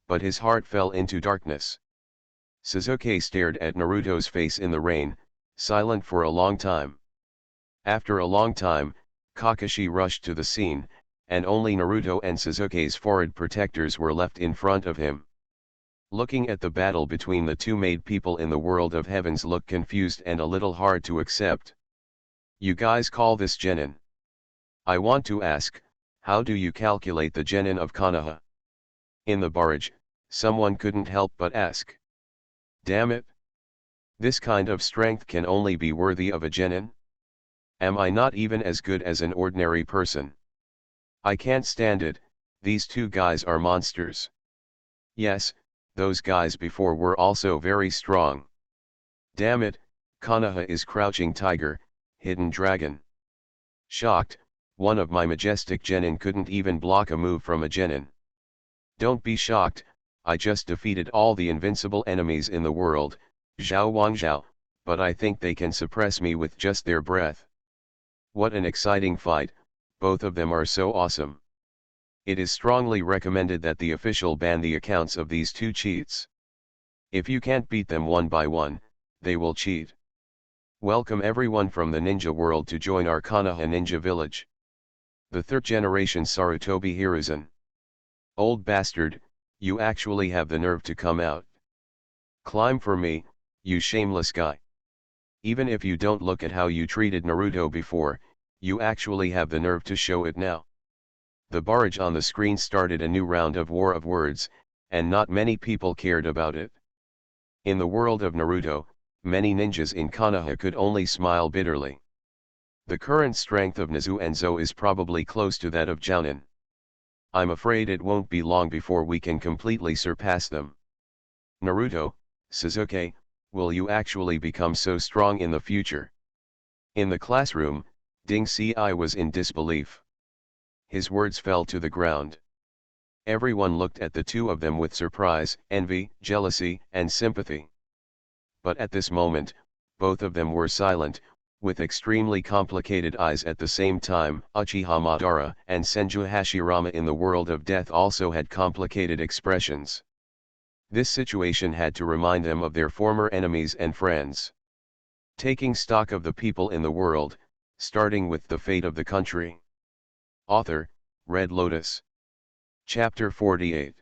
But his heart fell into darkness. Sasuke stared at Naruto's face in the rain, silent for a long time. After a long time, Kakashi rushed to the scene, and only Naruto and Sasuke's forehead protectors were left in front of him. Looking at the battle between the two made people in the world of heavens look confused and a little hard to accept. You guys call this genin? I want to ask, how do you calculate the genin of Konoha? In the barrage, someone couldn't help but ask. Damn it! This kind of strength can only be worthy of a genin? Am I not even as good as an ordinary person? I can't stand it, these two guys are monsters. Yes, those guys before were also very strong. Damn it, Konoha is crouching tiger, hidden dragon. Shocked, one of my majestic genin couldn't even block a move from a genin. Don't be shocked, I just defeated all the invincible enemies in the world, Zhao Wangzhao, but I think they can suppress me with just their breath. What an exciting fight, both of them are so awesome. It is strongly recommended that the official ban the accounts of these two cheats. If you can't beat them one by one, they will cheat. Welcome everyone from the ninja world to join our Konoha ninja village. The third generation Sarutobi Hiruzen. Old bastard, you actually have the nerve to come out. Climb for me, you shameless guy. Even if you don't look at how you treated Naruto before, you actually have the nerve to show it now. The barrage on the screen started a new round of war of words, and not many people cared about it. In the world of Naruto, many ninjas in Konoha could only smile bitterly. The current strength of Nezu and Zo is probably close to that of Jounin. I'm afraid it won't be long before we can completely surpass them. Naruto, Sasuke, will you actually become so strong in the future? In the classroom, Ding Ci was in disbelief. His words fell to the ground. Everyone looked at the two of them with surprise, envy, jealousy, and sympathy. But at this moment, both of them were silent, with extremely complicated eyes at the same time. Uchiha Madara and Senju Hashirama in the world of death also had complicated expressions. This situation had to remind them of their former enemies and friends. Taking stock of the people in the world, starting with the fate of the country. Author, Red Lotus. Chapter 48.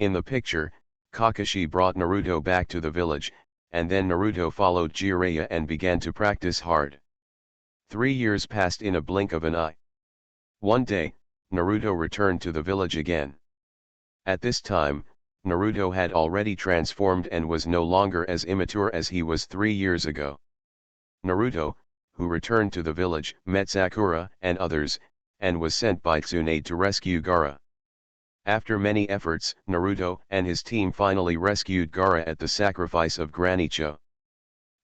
In the picture, Kakashi brought Naruto back to the village, and then Naruto followed Jiraiya and began to practice hard. 3 years passed in a blink of an eye. One day, Naruto returned to the village again. At this time, Naruto had already transformed and was no longer as immature as he was 3 years ago. Naruto, who returned to the village, met Sakura and others, and was sent by Tsunade to rescue Gaara. After many efforts, Naruto and his team finally rescued Gaara at the sacrifice of Granny Cho.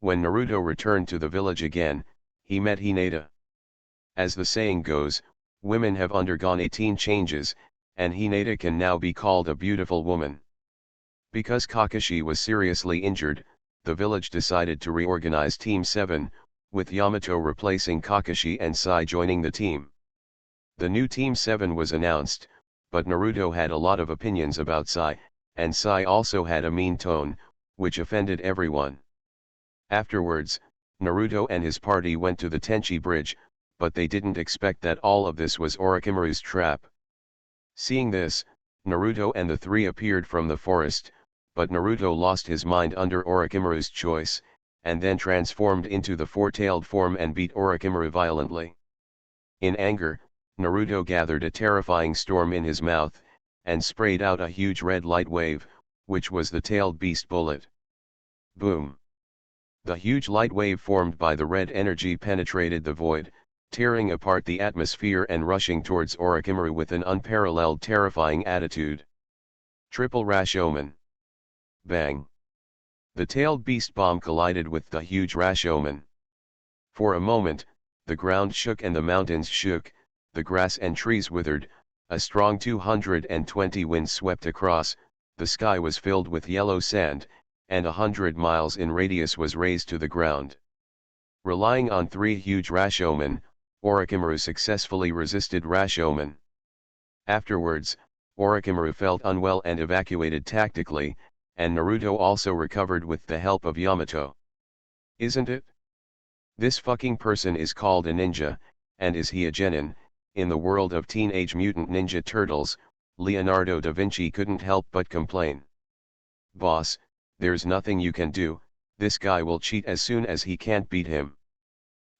When Naruto returned to the village again, he met Hinata. As the saying goes, women have undergone 18 changes, and Hinata can now be called a beautiful woman. Because Kakashi was seriously injured, the village decided to reorganize Team 7, with Yamato replacing Kakashi and Sai joining the team. The new Team 7 was announced, but Naruto had a lot of opinions about Sai, and Sai also had a mean tone, which offended everyone. Afterwards, Naruto and his party went to the Tenchi Bridge, but they didn't expect that all of this was Orochimaru's trap. Seeing this, Naruto and the three appeared from the forest, but Naruto lost his mind under Orochimaru's choice, and then transformed into the four-tailed form and beat Orochimaru violently. In anger, Naruto gathered a terrifying storm in his mouth, and sprayed out a huge red light wave, which was the tailed beast bullet. Boom! The huge light wave formed by the red energy penetrated the void, tearing apart the atmosphere and rushing towards Orochimaru with an unparalleled terrifying attitude. Triple Rashomon. Bang! The tailed beast bomb collided with the huge Rashomon. For a moment, the ground shook and the mountains shook, the grass and trees withered, a strong 220 wind swept across, the sky was filled with yellow sand, and 100 miles in radius was razed to the ground. Relying on three huge Rashomon, Orochimaru successfully resisted Rashomon. Afterwards, Orochimaru felt unwell and evacuated tactically, and Naruto also recovered with the help of Yamato. Isn't it? This fucking person is called a ninja, and is he a genin? In the world of Teenage Mutant Ninja Turtles, Leonardo da Vinci couldn't help but complain. Boss, there's nothing you can do, this guy will cheat as soon as he can't beat him.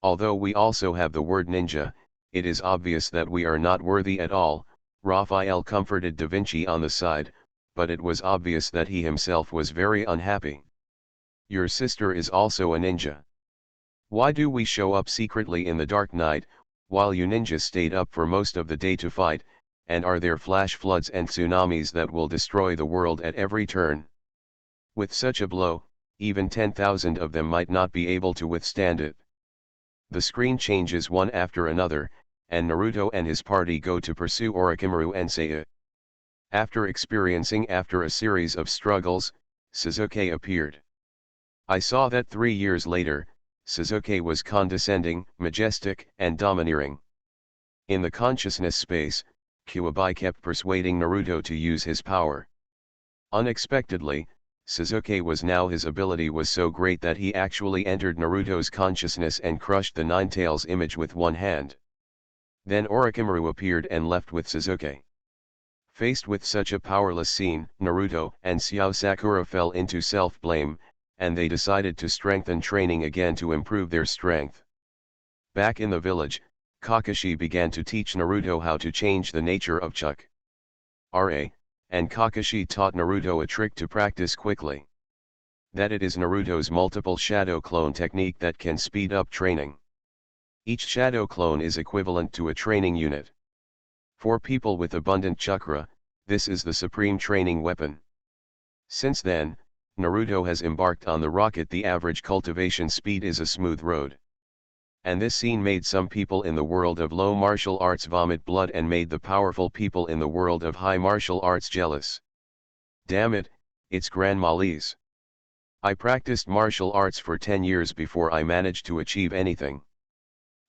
Although we also have the word ninja, it is obvious that we are not worthy at all. Raphael comforted da Vinci on the side, but it was obvious that he himself was very unhappy. Your sister is also a ninja. Why do we show up secretly in the dark night, while you ninjas stayed up for most of the day to fight, and are there flash floods and tsunamis that will destroy the world at every turn? With such a blow, even 10,000 of them might not be able to withstand it. The screen changes one after another, and Naruto and his party go to pursue Orochimaru and Seiya. After a series of struggles, Sasuke appeared. I saw that 3 years later, Sasuke was condescending, majestic, and domineering. In the consciousness space, Kuwabai kept persuading Naruto to use his power. Unexpectedly, Sasuke his ability was so great that he actually entered Naruto's consciousness and crushed the Nine Tails image with one hand. Then Orochimaru appeared and left with Sasuke. Faced with such a powerless scene, Naruto and Xiao Sakura fell into self-blame, and they decided to strengthen training again to improve their strength. Back in the village, Kakashi began to teach Naruto how to change the nature of chakra, and Kakashi taught Naruto a trick to practice quickly. That it is Naruto's multiple shadow clone technique that can speed up training. Each shadow clone is equivalent to a training unit. For people with abundant chakra, this is the supreme training weapon. Since then, Naruto has embarked on the rocket. The average cultivation speed is a smooth road. And this scene made some people in the world of low martial arts vomit blood and made the powerful people in the world of high martial arts jealous. Damn it, it's Grandma Lee's. I practiced martial arts for 10 years before I managed to achieve anything.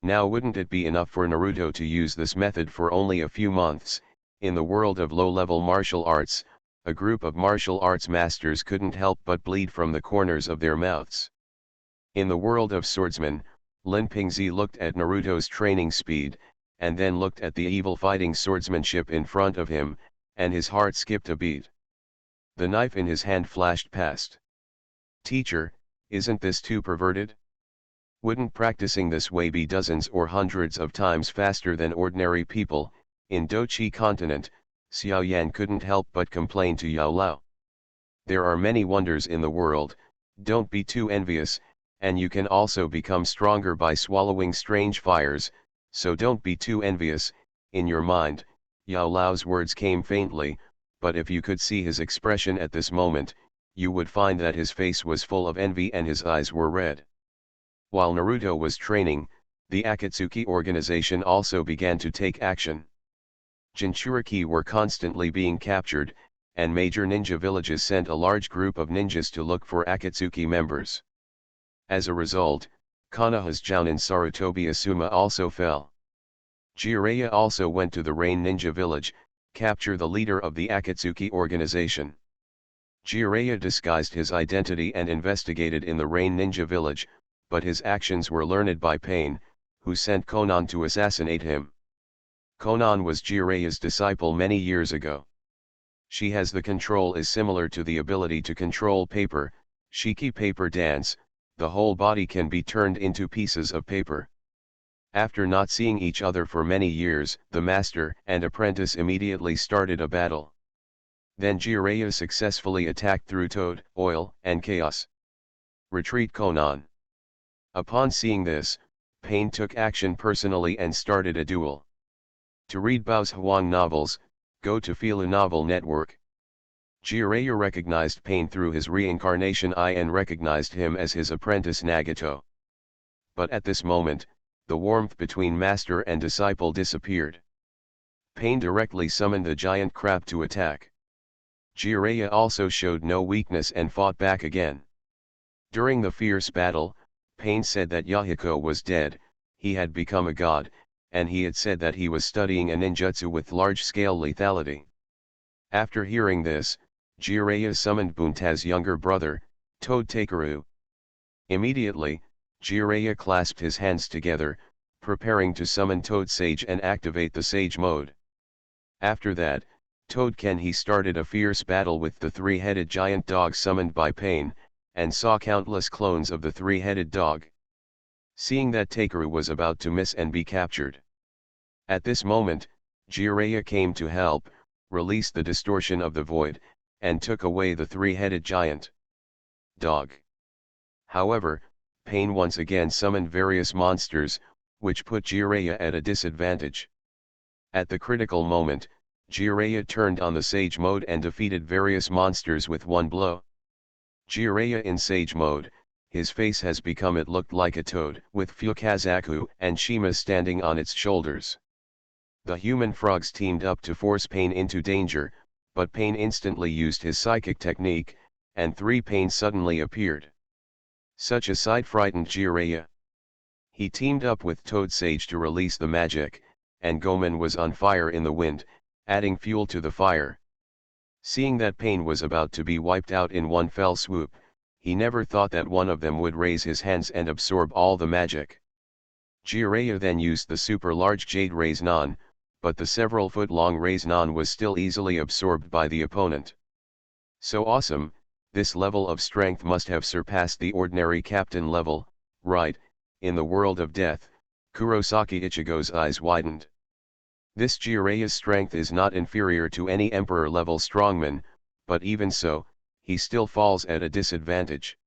Now wouldn't it be enough for Naruto to use this method for only a few months? In the world of low-level martial arts, a group of martial arts masters couldn't help but bleed from the corners of their mouths. In the world of swordsmen, Lin Pingzi looked at Naruto's training speed, and then looked at the evil fighting swordsmanship in front of him, and his heart skipped a beat. The knife in his hand flashed past. Teacher, isn't this too perverted? Wouldn't practicing this way be dozens or hundreds of times faster than ordinary people? In Dochi continent, Xiao Yan couldn't help but complain to Yao Lao. There are many wonders in the world, don't be too envious, and you can also become stronger by swallowing strange fires, so don't be too envious. In your mind, Yao Lao's words came faintly, but if you could see his expression at this moment, you would find that his face was full of envy and his eyes were red. While Naruto was training, the Akatsuki organization also began to take action. Jinchuriki were constantly being captured, and major ninja villages sent a large group of ninjas to look for Akatsuki members. As a result, Konoha's Jounin Sarutobi Asuma also fell. Jiraiya also went to the Rain Ninja village, capture the leader of the Akatsuki organization. Jiraiya disguised his identity and investigated in the Rain Ninja village, but his actions were learned by Pain, who sent Konan to assassinate him. Konan was Jiraiya's disciple many years ago. She has the control is similar to the ability to control paper, Shiki paper dance, the whole body can be turned into pieces of paper. After not seeing each other for many years, the master and apprentice immediately started a battle. Then Jiraiya successfully attacked through Toad, Oil, and Chaos. Retreat Konan. Upon seeing this, Pain took action personally and started a duel. To read Bao's Huang novels, go to Fila Novel Network. Jiraiya recognized Pain through his reincarnation eye and recognized him as his apprentice Nagato. But at this moment, the warmth between master and disciple disappeared. Pain directly summoned the giant crab to attack. Jiraiya also showed no weakness and fought back again. During the fierce battle, Pain said that Yahiko was dead, he had become a god, and he had said that he was studying a ninjutsu with large-scale lethality. After hearing this, Jiraiya summoned Bunta's younger brother, Toad Takeru. Immediately, Jiraiya clasped his hands together, preparing to summon Toad Sage and activate the Sage mode. After that, Toad Kenhi started a fierce battle with the three-headed giant dog summoned by Pain, and saw countless clones of the three-headed dog. Seeing that Takeru was about to miss and be captured. At this moment, Jiraiya came to help, released the distortion of the void, and took away the three-headed giant dog. However, Pain once again summoned various monsters, which put Jiraiya at a disadvantage. At the critical moment, Jiraiya turned on the Sage mode and defeated various monsters with one blow. Jiraiya in Sage mode, his face has become it looked like a toad, with Fukazaku and Shima standing on its shoulders. The human frogs teamed up to force Pain into danger, but Pain instantly used his psychic technique, and three Pain suddenly appeared. Such a sight frightened Jiraiya. He teamed up with Toad Sage to release the magic, and Gomen was on fire in the wind, adding fuel to the fire. Seeing that Pain was about to be wiped out in one fell swoop, he never thought that one of them would raise his hands and absorb all the magic. Jiraiya then used the super large Jade Raise-Non, but the several foot long Raise-Non was still easily absorbed by the opponent. So awesome, this level of strength must have surpassed the ordinary captain level, right? In the world of death, Kurosaki Ichigo's eyes widened. This Jiraiya's strength is not inferior to any emperor-level strongman, but even so, he still falls at a disadvantage.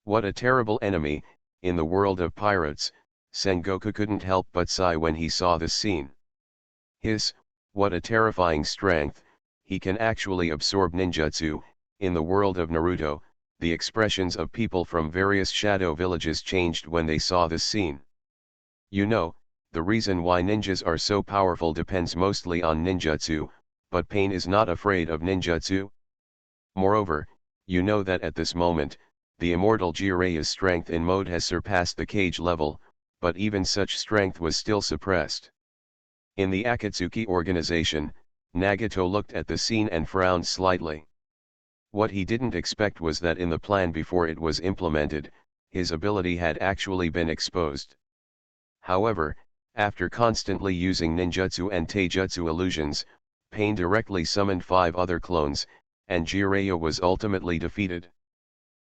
What a terrible enemy. In the world of pirates, Sengoku couldn't help but sigh when he saw this scene. What a terrifying strength, he can actually absorb ninjutsu. In the world of Naruto, the expressions of people from various shadow villages changed when they saw this scene. You know, the reason why ninjas are so powerful depends mostly on ninjutsu, but Pain is not afraid of ninjutsu. Moreover, you know that at this moment, the immortal Jiraiya's strength in mode has surpassed the cage level, but even such strength was still suppressed. In the Akatsuki organization, Nagato looked at the scene and frowned slightly. What he didn't expect was that in the plan before it was implemented, his ability had actually been exposed. However, after constantly using ninjutsu and taijutsu illusions, Pain directly summoned 5 other clones, and Jiraiya was ultimately defeated.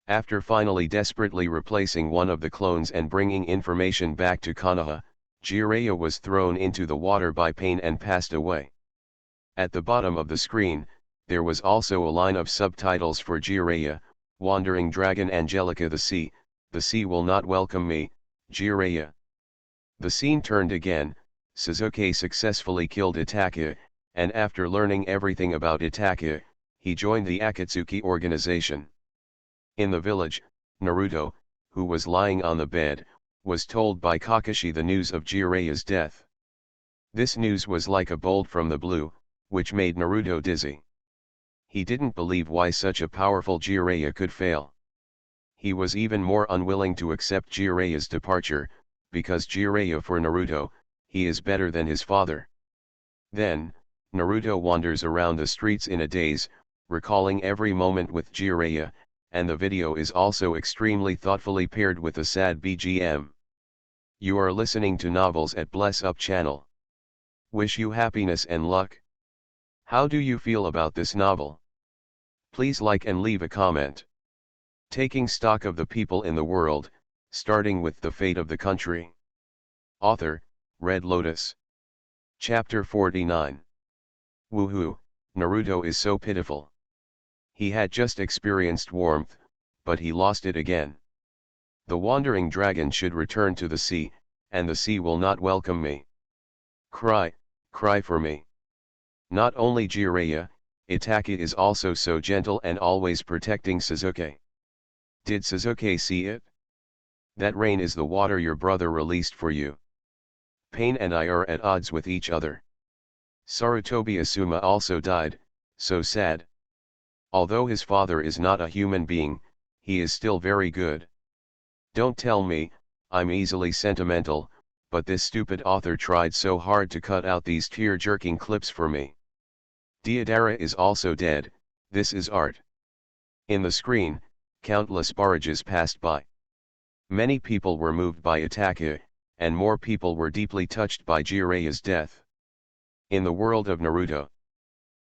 After finally desperately replacing one of the clones and bringing information back to Konoha, Jiraiya was thrown into the water by Pain and passed away. At the bottom of the screen, there was also a line of subtitles for Jiraiya, Wandering Dragon Angelica the sea will not welcome me, Jiraiya. The scene turned again, Sasuke successfully killed Itachi, and after learning everything about Itachi, he joined the Akatsuki organization. In the village, Naruto, who was lying on the bed, was told by Kakashi the news of Jiraiya's death. This news was like a bolt from the blue, which made Naruto dizzy. He didn't believe why such a powerful Jiraiya could fail. He was even more unwilling to accept Jiraiya's departure, because Jiraiya for Naruto, he is better than his father. Then, Naruto wanders around the streets in a daze, recalling every moment with Jiraiya, and the video is also extremely thoughtfully paired with a sad BGM. You are listening to Novels at Bless Up channel. Wish you happiness and luck. How do you feel about this novel? Please like and leave a comment. Taking stock of the people in the world, starting with the fate of the country. Author, Red Lotus. Chapter 49. Woohoo, Naruto is so pitiful. He had just experienced warmth, but he lost it again. The wandering dragon should return to the sea, and the sea will not welcome me. Cry, cry for me. Not only Jiraiya, Itachi is also so gentle and always protecting Sasuke. Did Sasuke see it? That rain is the water your brother released for you. Pain and I are at odds with each other. Sarutobi Asuma also died, so sad. Although his father is not a human being, he is still very good. Don't tell me, I'm easily sentimental, but this stupid author tried so hard to cut out these tear-jerking clips for me. Deidara is also dead, this is art. In the screen, countless barrages passed by. Many people were moved by Itachi, and more people were deeply touched by Jiraiya's death. In the world of Naruto.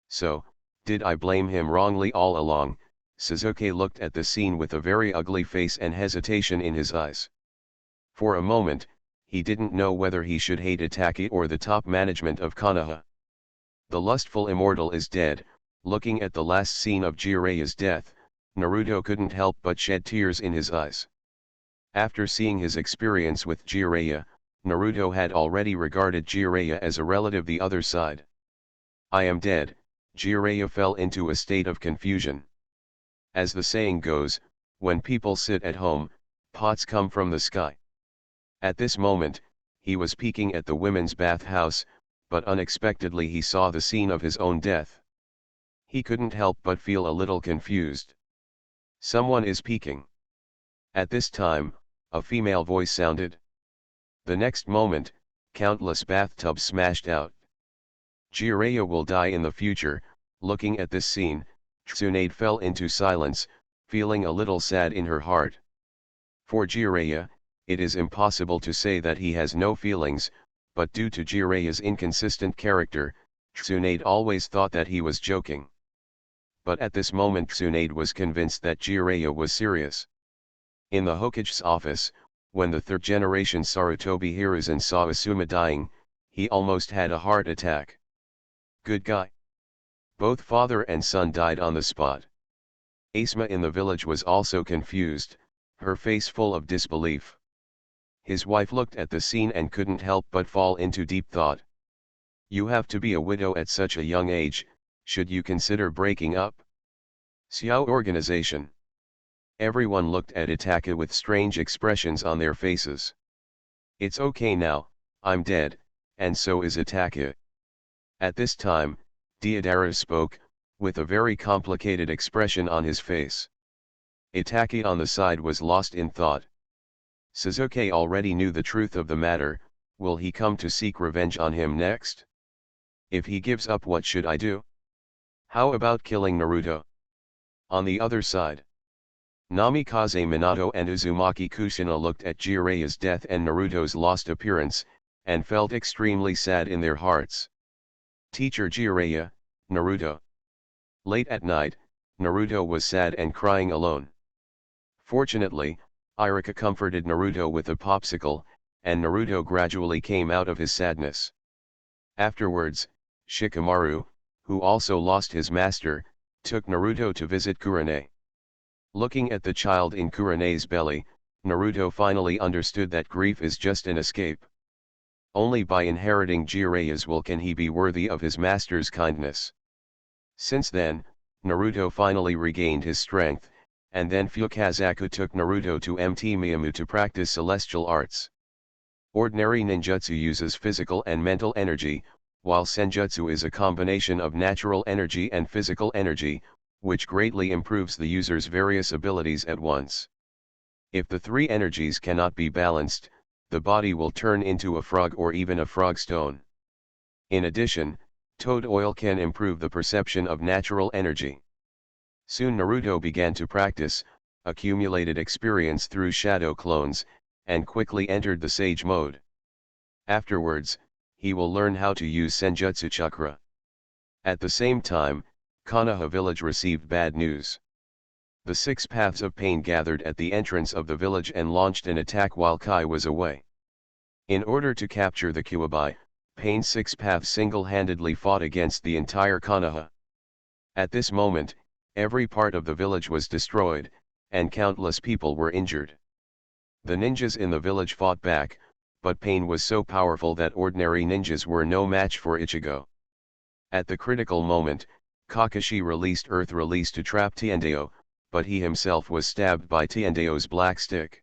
So, did I blame him wrongly all along? Sasuke looked at the scene with a very ugly face and hesitation in his eyes. For a moment, he didn't know whether he should hate Itachi or the top management of Konoha. The lustful immortal is dead. Looking at the last scene of Jiraiya's death, Naruto couldn't help but shed tears in his eyes. After seeing his experience with Jiraiya, Naruto had already regarded Jiraiya as a relative the other side. I am dead, Jiraiya fell into a state of confusion. As the saying goes, when people sit at home, pots come from the sky. At this moment, he was peeking at the women's bathhouse, but unexpectedly he saw the scene of his own death. He couldn't help but feel a little confused. Someone is peeking. At this time, a female voice sounded. The next moment, countless bathtubs smashed out. Jiraiya will die in the future. Looking at this scene, Tsunade fell into silence, feeling a little sad in her heart. For Jiraiya, it is impossible to say that he has no feelings, but due to Jiraiya's inconsistent character, Tsunade always thought that he was joking. But at this moment Tsunade was convinced that Jiraiya was serious. In the Hokage's office, when the third-generation Sarutobi Hiruzen saw Asuma dying, he almost had a heart attack. Good guy. Both father and son died on the spot. Asuma in the village was also confused, her face full of disbelief. His wife looked at the scene and couldn't help but fall into deep thought. You have to be a widow at such a young age, should you consider breaking up? Xiao organization. Everyone looked at Itachi with strange expressions on their faces. It's okay now, I'm dead, and so is Itachi. At this time, Deidara spoke, with a very complicated expression on his face. Itachi on the side was lost in thought. Sasuke already knew the truth of the matter. Will he come to seek revenge on him next? If he gives up, what should I do? How about killing Naruto? On the other side, Namikaze Minato and Uzumaki Kushina looked at Jiraiya's death and Naruto's lost appearance, and felt extremely sad in their hearts. Teacher Jiraiya, Naruto. Late at night, Naruto was sad and crying alone. Fortunately, Iruka comforted Naruto with a popsicle, and Naruto gradually came out of his sadness. Afterwards, Shikamaru, who also lost his master, took Naruto to visit Kurane. Looking at the child in Kurane's belly, Naruto finally understood that grief is just an escape. Only by inheriting Jiraiya's will can he be worthy of his master's kindness. Since then, Naruto finally regained his strength, and then Fukazaku took Naruto to Mt. Miyamu to practice celestial arts. Ordinary ninjutsu uses physical and mental energy, while senjutsu is a combination of natural energy and physical energy, which greatly improves the user's various abilities at once. If the three energies cannot be balanced, the body will turn into a frog or even a frog stone. In addition, toad oil can improve the perception of natural energy. Soon Naruto began to practice, accumulated experience through shadow clones, and quickly entered the Sage mode. Afterwards, he will learn how to use Senjutsu Chakra. At the same time, Konoha village received bad news. The six paths of pain gathered at the entrance of the village and launched an attack while Kai was away. In order to capture the Kuwabai, Pain's six paths single-handedly fought against the entire Konoha. At this moment, every part of the village was destroyed, and countless people were injured. The ninjas in the village fought back, but Pain was so powerful that ordinary ninjas were no match for Ichigo. At the critical moment, Kakashi released Earth Release to trap Tiendeo, but he himself was stabbed by Tiendeo's black stick.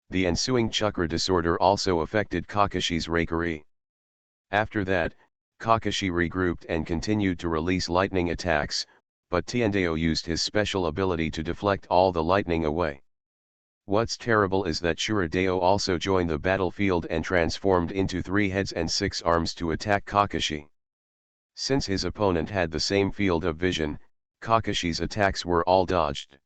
The ensuing chakra disorder also affected Kakashi's Reikari. After that, Kakashi regrouped and continued to release lightning attacks, but Tiendeo used his special ability to deflect all the lightning away. What's terrible is that Shuradeo also joined the battlefield and transformed into 3 heads and 6 arms to attack Kakashi. Since his opponent had the same field of vision, Kakashi's attacks were all dodged.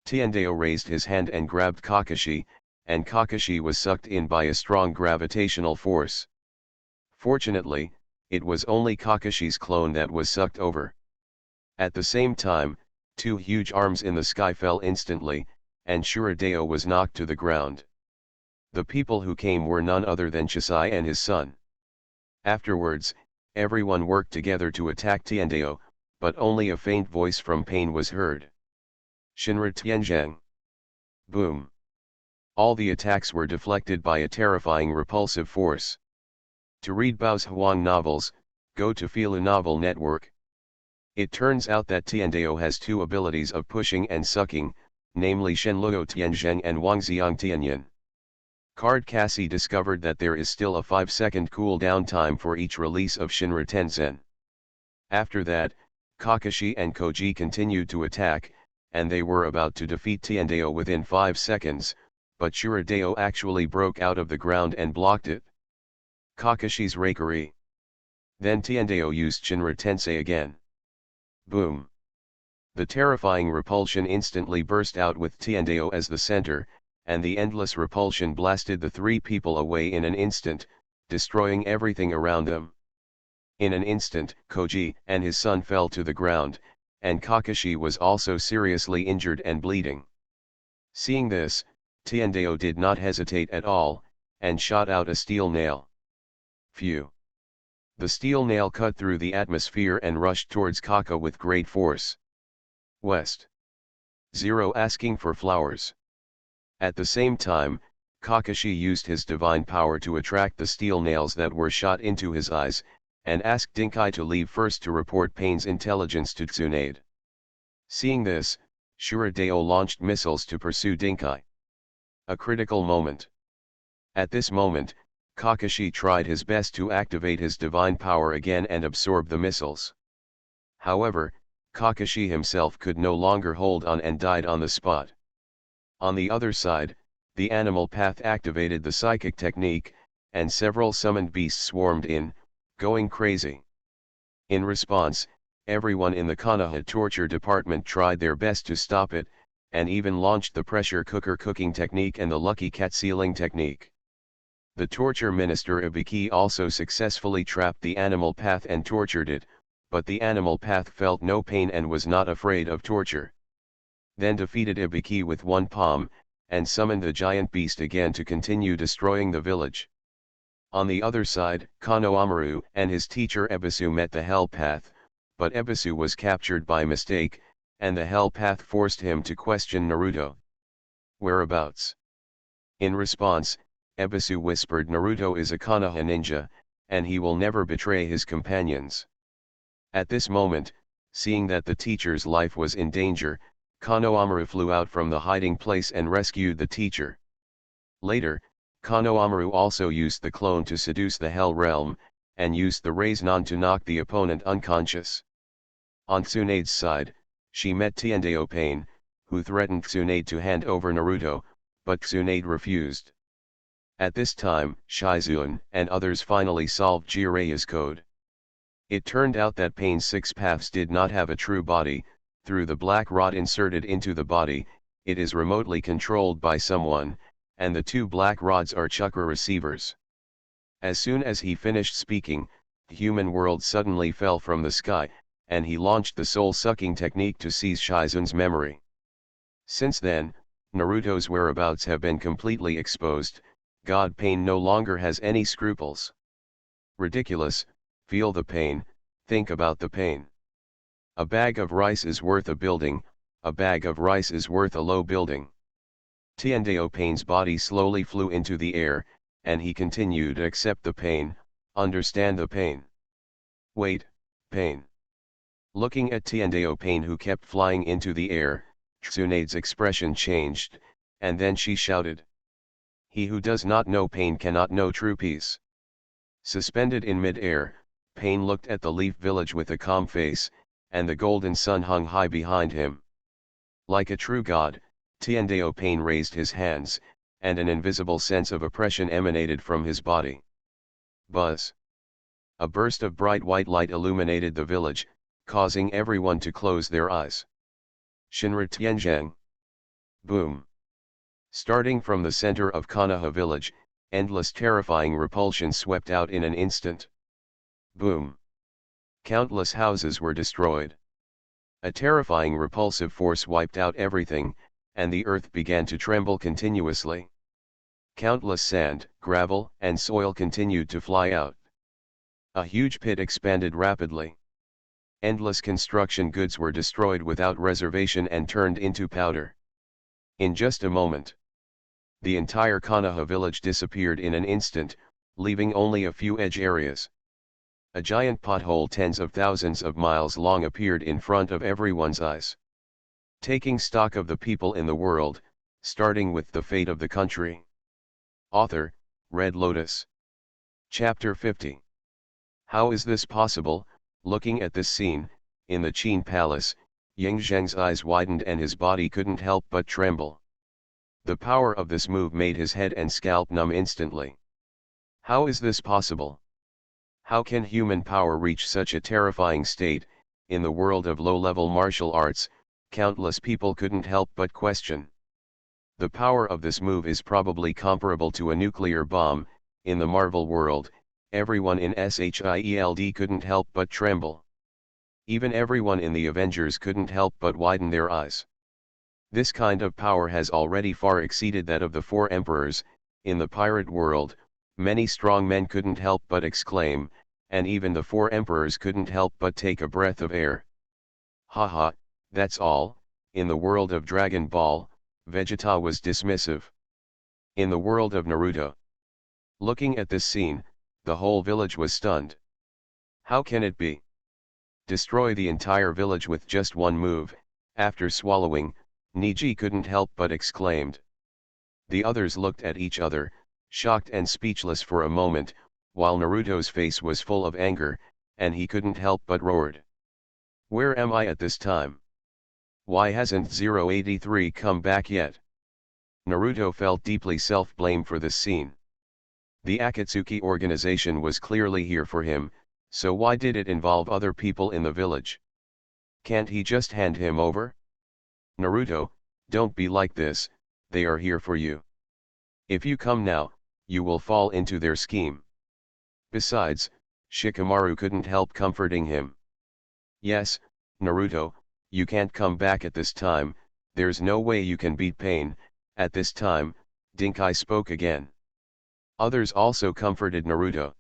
Tiendeo raised his hand and grabbed Kakashi, and Kakashi was sucked in by a strong gravitational force. Fortunately, it was only Kakashi's clone that was sucked over. At the same time, 2 huge arms in the sky fell instantly, and Shuradeo was knocked to the ground. The people who came were none other than Chisai and his son. Afterwards, everyone worked together to attack Tiendeo, but only a faint voice from Pain was heard. Shinra Tianzhang. Boom. All the attacks were deflected by a terrifying repulsive force. To read Bao's Huang novels, go to Filu Novel Network. It turns out that Tiendeo has 2 abilities of pushing and sucking, namely Shenluo Tianzheng and Wangxiang Tianyan. Card Cassie discovered that there is still a 5-second cooldown time for each release of Shinra Tenzen. After that, Kakashi and Koji continued to attack, and they were about to defeat Tiendeo within 5 seconds, but Shuradeo actually broke out of the ground and blocked it. Kakashi's Reikari. Then Tiendeo used Shinra Tensei again. Boom. The terrifying repulsion instantly burst out with Tiendeo as the center, and the endless repulsion blasted the 3 people away in an instant, destroying everything around them. In an instant, Koji and his son fell to the ground, and Kakashi was also seriously injured and bleeding. Seeing this, Tiendeo did not hesitate at all, and shot out a steel nail. Phew! The steel nail cut through the atmosphere and rushed towards Kaka with great force. West. 0 asking for flowers. At the same time, Kakashi used his divine power to attract the steel nails that were shot into his eyes, and asked Dinkai to leave first to report Pain's intelligence to Tsunade. Seeing this, Shuradeo launched missiles to pursue Dinkai. A critical moment. At this moment, Kakashi tried his best to activate his divine power again and absorb the missiles. However, Kakashi himself could no longer hold on and died on the spot. On the other side, the animal path activated the psychic technique, and several summoned beasts swarmed in, going crazy. In response, everyone in the Konoha torture department tried their best to stop it, and even launched the pressure cooker cooking technique and the lucky cat sealing technique. The torture minister Ibiki also successfully trapped the animal path and tortured it, but the animal path felt no pain and was not afraid of torture. Then defeated Ibiki with 1 palm, and summoned the giant beast again to continue destroying the village. On the other side, Konohamaru and his teacher Ebisu met the Hell Path, but Ebisu was captured by mistake, and the Hell Path forced him to question Naruto. Whereabouts? In response, Ebisu whispered Naruto is a Konoha ninja, and he will never betray his companions. At this moment, seeing that the teacher's life was in danger, Konohamaru flew out from the hiding place and rescued the teacher. Later, Konohamaru also used the clone to seduce the Hell Realm, and used the Raise-Non to knock the opponent unconscious. On Tsunade's side, she met Tiendeo Pain, who threatened Tsunade to hand over Naruto, but Tsunade refused. At this time, Shizun and others finally solved Jireya's code. It turned out that Pain's six paths did not have a true body. Through the black rod inserted into the body, it is remotely controlled by someone, and the two black rods are chakra receivers. As soon as he finished speaking, human world suddenly fell from the sky, and he launched the soul-sucking technique to seize Shizun's memory. Since then, Naruto's whereabouts have been completely exposed. God Pain no longer has any scruples. Ridiculous. Feel the pain, think about the pain. A bag of rice is worth a building, a bag of rice is worth a low building. Tiandeo Pain's body slowly flew into the air, and he continued to accept the pain, understand the pain. Wait, pain. Looking at Tiandeo Pain who kept flying into the air, Tsunade's expression changed, and then she shouted. He who does not know pain cannot know true peace. Suspended in mid-air, Pain looked at the leaf village with a calm face, and the golden sun hung high behind him. Like a true god, Tiandeo Pain raised his hands, and an invisible sense of oppression emanated from his body. Buzz! A burst of bright white light illuminated the village, causing everyone to close their eyes. Shinra Tianzhang. Boom! Starting from the center of Konoha village, endless terrifying repulsion swept out in an instant. Boom! Countless houses were destroyed. A terrifying repulsive force wiped out everything, and the earth began to tremble continuously. Countless sand, gravel, and soil continued to fly out. A huge pit expanded rapidly. Endless construction goods were destroyed without reservation and turned into powder. In just a moment, the entire Konoha village disappeared in an instant, leaving only a few edge areas. A giant pothole tens of thousands of miles long appeared in front of everyone's eyes. Taking stock of the people in the world, starting with the fate of the country. Author, Red Lotus. Chapter 50. How is this possible? Looking at this scene, in the Qin Palace, Yang Zheng's eyes widened and his body couldn't help but tremble. The power of this move made his head and scalp numb instantly. How is this possible? How can human power reach such a terrifying state? In the world of low-level martial arts, countless people couldn't help but question. The power of this move is probably comparable to a nuclear bomb. In the Marvel world, everyone in SHIELD couldn't help but tremble. Even everyone in the Avengers couldn't help but widen their eyes. This kind of power has already far exceeded that of the four emperors. In the pirate world, many strong men couldn't help but exclaim, and even the four emperors couldn't help but take a breath of air. Haha, that's all. In the world of Dragon Ball, Vegeta was dismissive. In the world of Naruto. Looking at this scene, the whole village was stunned. How can it be? Destroy the entire village with just one move. After swallowing, Niji couldn't help but exclaimed. The others looked at each other, shocked and speechless for a moment, while Naruto's face was full of anger, and he couldn't help but roared. Where am I at this time? Why hasn't 083 come back yet? Naruto felt deeply self-blame for this scene. The Akatsuki organization was clearly here for him, so why did it involve other people in the village? Can't he just hand him over? Naruto, don't be like this, they are here for you. If you come now, you will fall into their scheme. Besides, Shikamaru couldn't help comforting him. Yes, Naruto, you can't come back at this time, there's no way you can beat Pain. At this time, Dinkai spoke again. Others also comforted Naruto.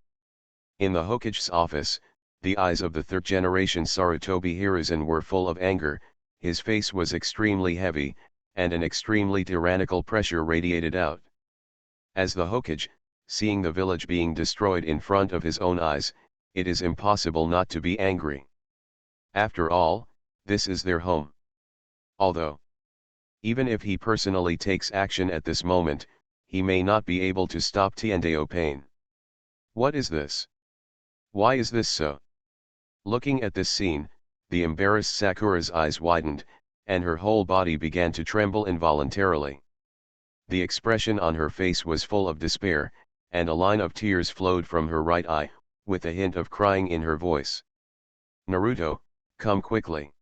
In the Hokage's office, the eyes of the third-generation Sarutobi Hiruzen were full of anger, his face was extremely heavy, and an extremely tyrannical pressure radiated out. As the Hokage, seeing the village being destroyed in front of his own eyes, it is impossible not to be angry. After all, this is their home. Although, even if he personally takes action at this moment, he may not be able to stop Tiandeo Pain. What is this? Why is this so? Looking at this scene, the embarrassed Sakura's eyes widened, and her whole body began to tremble involuntarily. The expression on her face was full of despair, and a line of tears flowed from her right eye, with a hint of crying in her voice. Naruto, come quickly.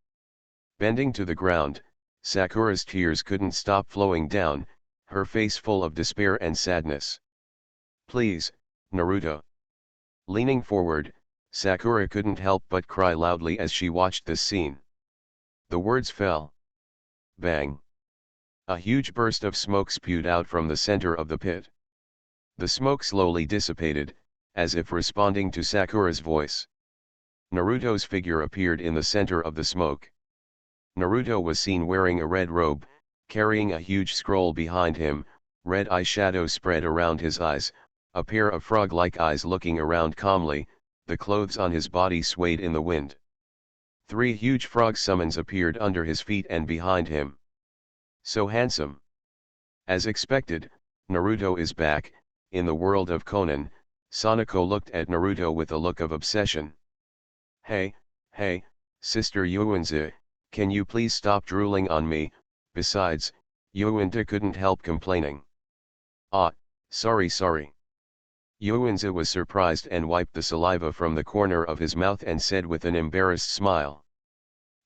Bending to the ground, Sakura's tears couldn't stop flowing down, her face full of despair and sadness. Please, Naruto. Leaning forward, Sakura couldn't help but cry loudly as she watched this scene. The words fell. Bang! A huge burst of smoke spewed out from the center of the pit. The smoke slowly dissipated, as if responding to Sakura's voice. Naruto's figure appeared in the center of the smoke. Naruto was seen wearing a red robe, carrying a huge scroll behind him, red eyeshadow spread around his eyes, a pair of frog-like eyes looking around calmly, the clothes on his body swayed in the wind. 3 huge frog summons appeared under his feet and behind him. So handsome. As expected, Naruto is back. In the world of Conan, Sanako looked at Naruto with a look of obsession. Hey, Sister Yuanzi, can you please stop drooling on me? Besides, Yuanzi couldn't help complaining. Ah, sorry. Yuanzi was surprised and wiped the saliva from the corner of his mouth and said with an embarrassed smile.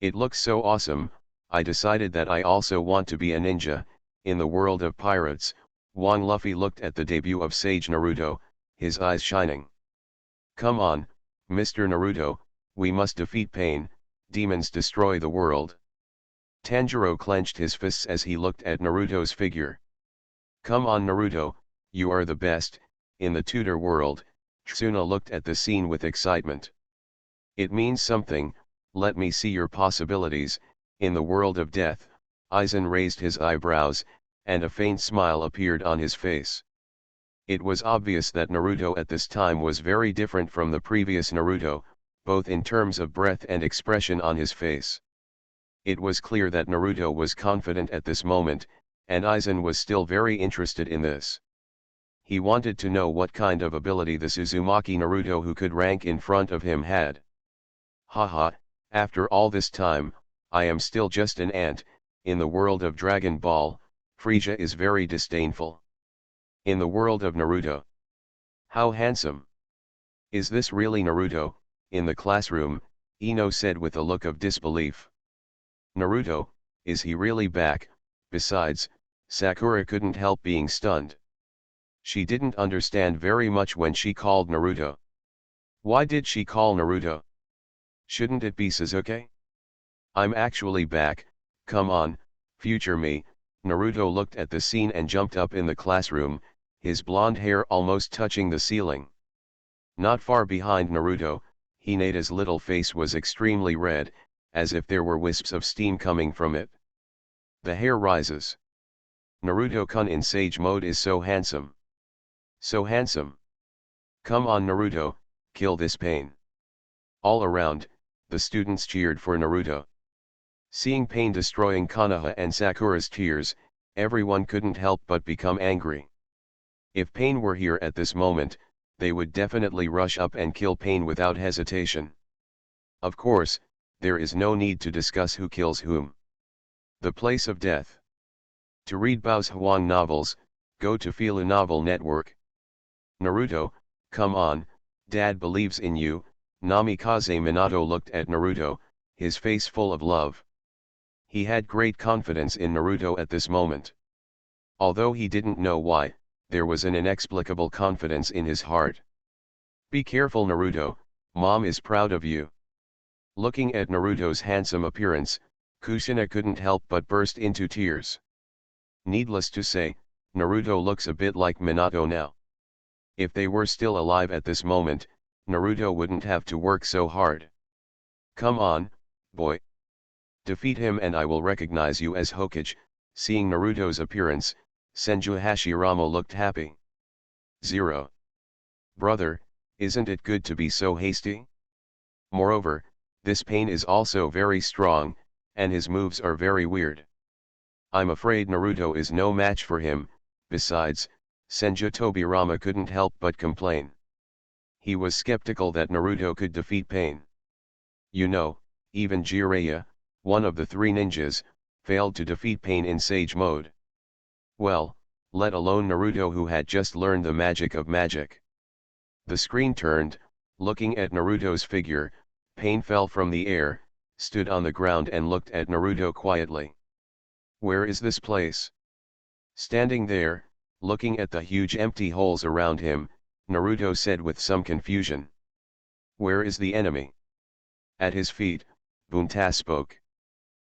It looks so awesome, I decided that I also want to be a ninja. In the world of pirates, Wang Luffy looked at the debut of Sage Naruto, his eyes shining. Come on, Mr. Naruto, we must defeat pain, demons destroy the world. Tanjiro clenched his fists as he looked at Naruto's figure. Come on Naruto, you are the best. In the Tudor world, Tsuna looked at the scene with excitement. It means something, let me see your possibilities. In the world of death, Aizen raised his eyebrows, and a faint smile appeared on his face. It was obvious that Naruto at this time was very different from the previous Naruto, both in terms of breath and expression on his face. It was clear that Naruto was confident at this moment, and Aizen was still very interested in this. He wanted to know what kind of ability the Uzumaki Naruto who could rank in front of him had. Haha, after all this time, I am still just an ant. In the world of Dragon Ball, Frieza is very disdainful. In the world of Naruto. How handsome! Is this really Naruto? In the classroom, Ino said with a look of disbelief. Naruto, is he really back? Besides, Sakura couldn't help being stunned. She didn't understand very much when she called Naruto. Why did she call Naruto? Shouldn't it be Sasuke? I'm actually back, come on, future me. Naruto looked at the scene and jumped up in the classroom, his blonde hair almost touching the ceiling. Not far behind Naruto, Hinata's little face was extremely red, as if there were wisps of steam coming from it. The hair rises. Naruto-kun in Sage mode is so handsome. So handsome. Come on Naruto, kill this pain. All around, the students cheered for Naruto. Seeing pain destroying Konoha and Sakura's tears, everyone couldn't help but become angry. If Pain were here at this moment, they would definitely rush up and kill Pain without hesitation. Of course, there is no need to discuss who kills whom. The place of death. To read Bao's Huang novels, go to Fila Novel Network. Naruto, come on, Dad believes in you. Namikaze Minato looked at Naruto, his face full of love. He had great confidence in Naruto at this moment. Although he didn't know why, there was an inexplicable confidence in his heart. Be careful Naruto, Mom is proud of you. Looking at Naruto's handsome appearance, Kushina couldn't help but burst into tears. Needless to say, Naruto looks a bit like Minato now. If they were still alive at this moment, Naruto wouldn't have to work so hard. Come on, boy. Defeat him and I will recognize you as Hokage. Seeing Naruto's appearance, Senju Hashirama looked happy. 0. Brother, isn't it good to be so hasty? Moreover, this Pain is also very strong, and his moves are very weird. I'm afraid Naruto is no match for him. Besides, Senju Tobirama couldn't help but complain. He was skeptical that Naruto could defeat Pain. You know, even Jiraiya, one of the 3 ninjas, failed to defeat Pain in Sage mode. Well, let alone Naruto who had just learned the magic of magic. The screen turned, looking at Naruto's figure. Pain fell from the air, stood on the ground and looked at Naruto quietly. Where is this place? Standing there, looking at the huge empty holes around him, Naruto said with some confusion. Where is the enemy? At his feet, Bunta spoke.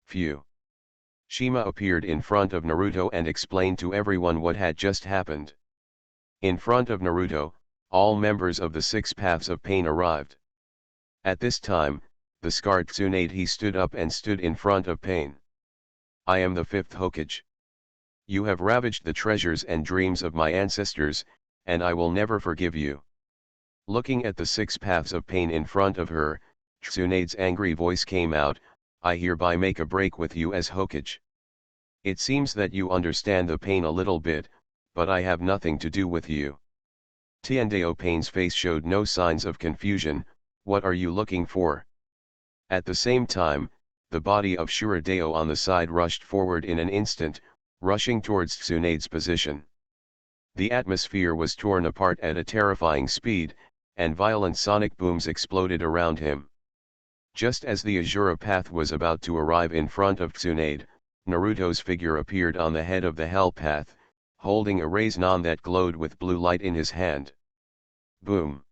Phew. Shima appeared in front of Naruto and explained to everyone what had just happened. In front of Naruto, all members of the Six Paths of Pain arrived. At this time, the scarred Tsunade he stood up and stood in front of Pain. I am the fifth Hokage. You have ravaged the treasures and dreams of my ancestors, and I will never forgive you. Looking at the Six Paths of Pain in front of her, Tsunade's angry voice came out, I hereby make a break with you as Hokage. It seems that you understand the pain a little bit, but I have nothing to do with you. Tiandao Pain's face showed no signs of confusion. What are you looking for? At the same time, the body of Shuradeo on the side rushed forward in an instant, rushing towards Tsunade's position. The atmosphere was torn apart at a terrifying speed, and violent sonic booms exploded around him. Just as the Azura path was about to arrive in front of Tsunade, Naruto's figure appeared on the head of the Hell path, holding a raise-non that glowed with blue light in his hand. Boom!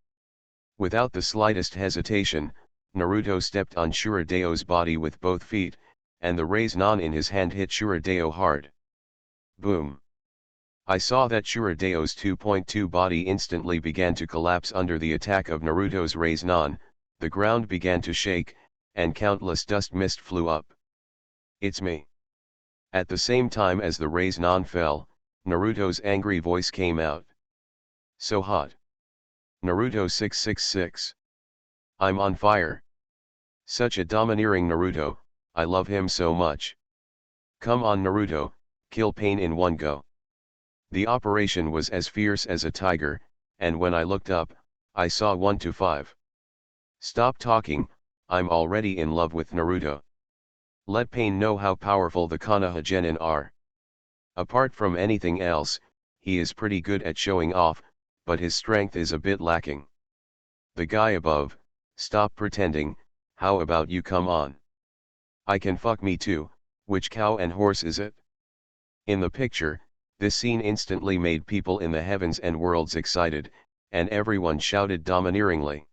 Without the slightest hesitation, Naruto stepped on Shuradeo's body with both feet, and the raise-non in his hand hit Shuradeo hard. Boom! I saw that Shuradeo's 2.2 body instantly began to collapse under the attack of Naruto's raise-non, the ground began to shake, and countless dust mist flew up. It's me. At the same time as the raise-non fell, Naruto's angry voice came out. So hot. Naruto 666. I'm on fire. Such a domineering Naruto, I love him so much. Come on Naruto, kill Pain in one go. The operation was as fierce as a tiger, and when I looked up, I saw 1 to 5. Stop talking, I'm already in love with Naruto. Let Pain know how powerful the Konoha Genin are. Apart from anything else, he is pretty good at showing off, but his strength is a bit lacking. The guy above, stop pretending, how about you come on? I can fuck me too, which cow and horse is it? In the picture, this scene instantly made people in the heavens and worlds excited, and everyone shouted domineeringly.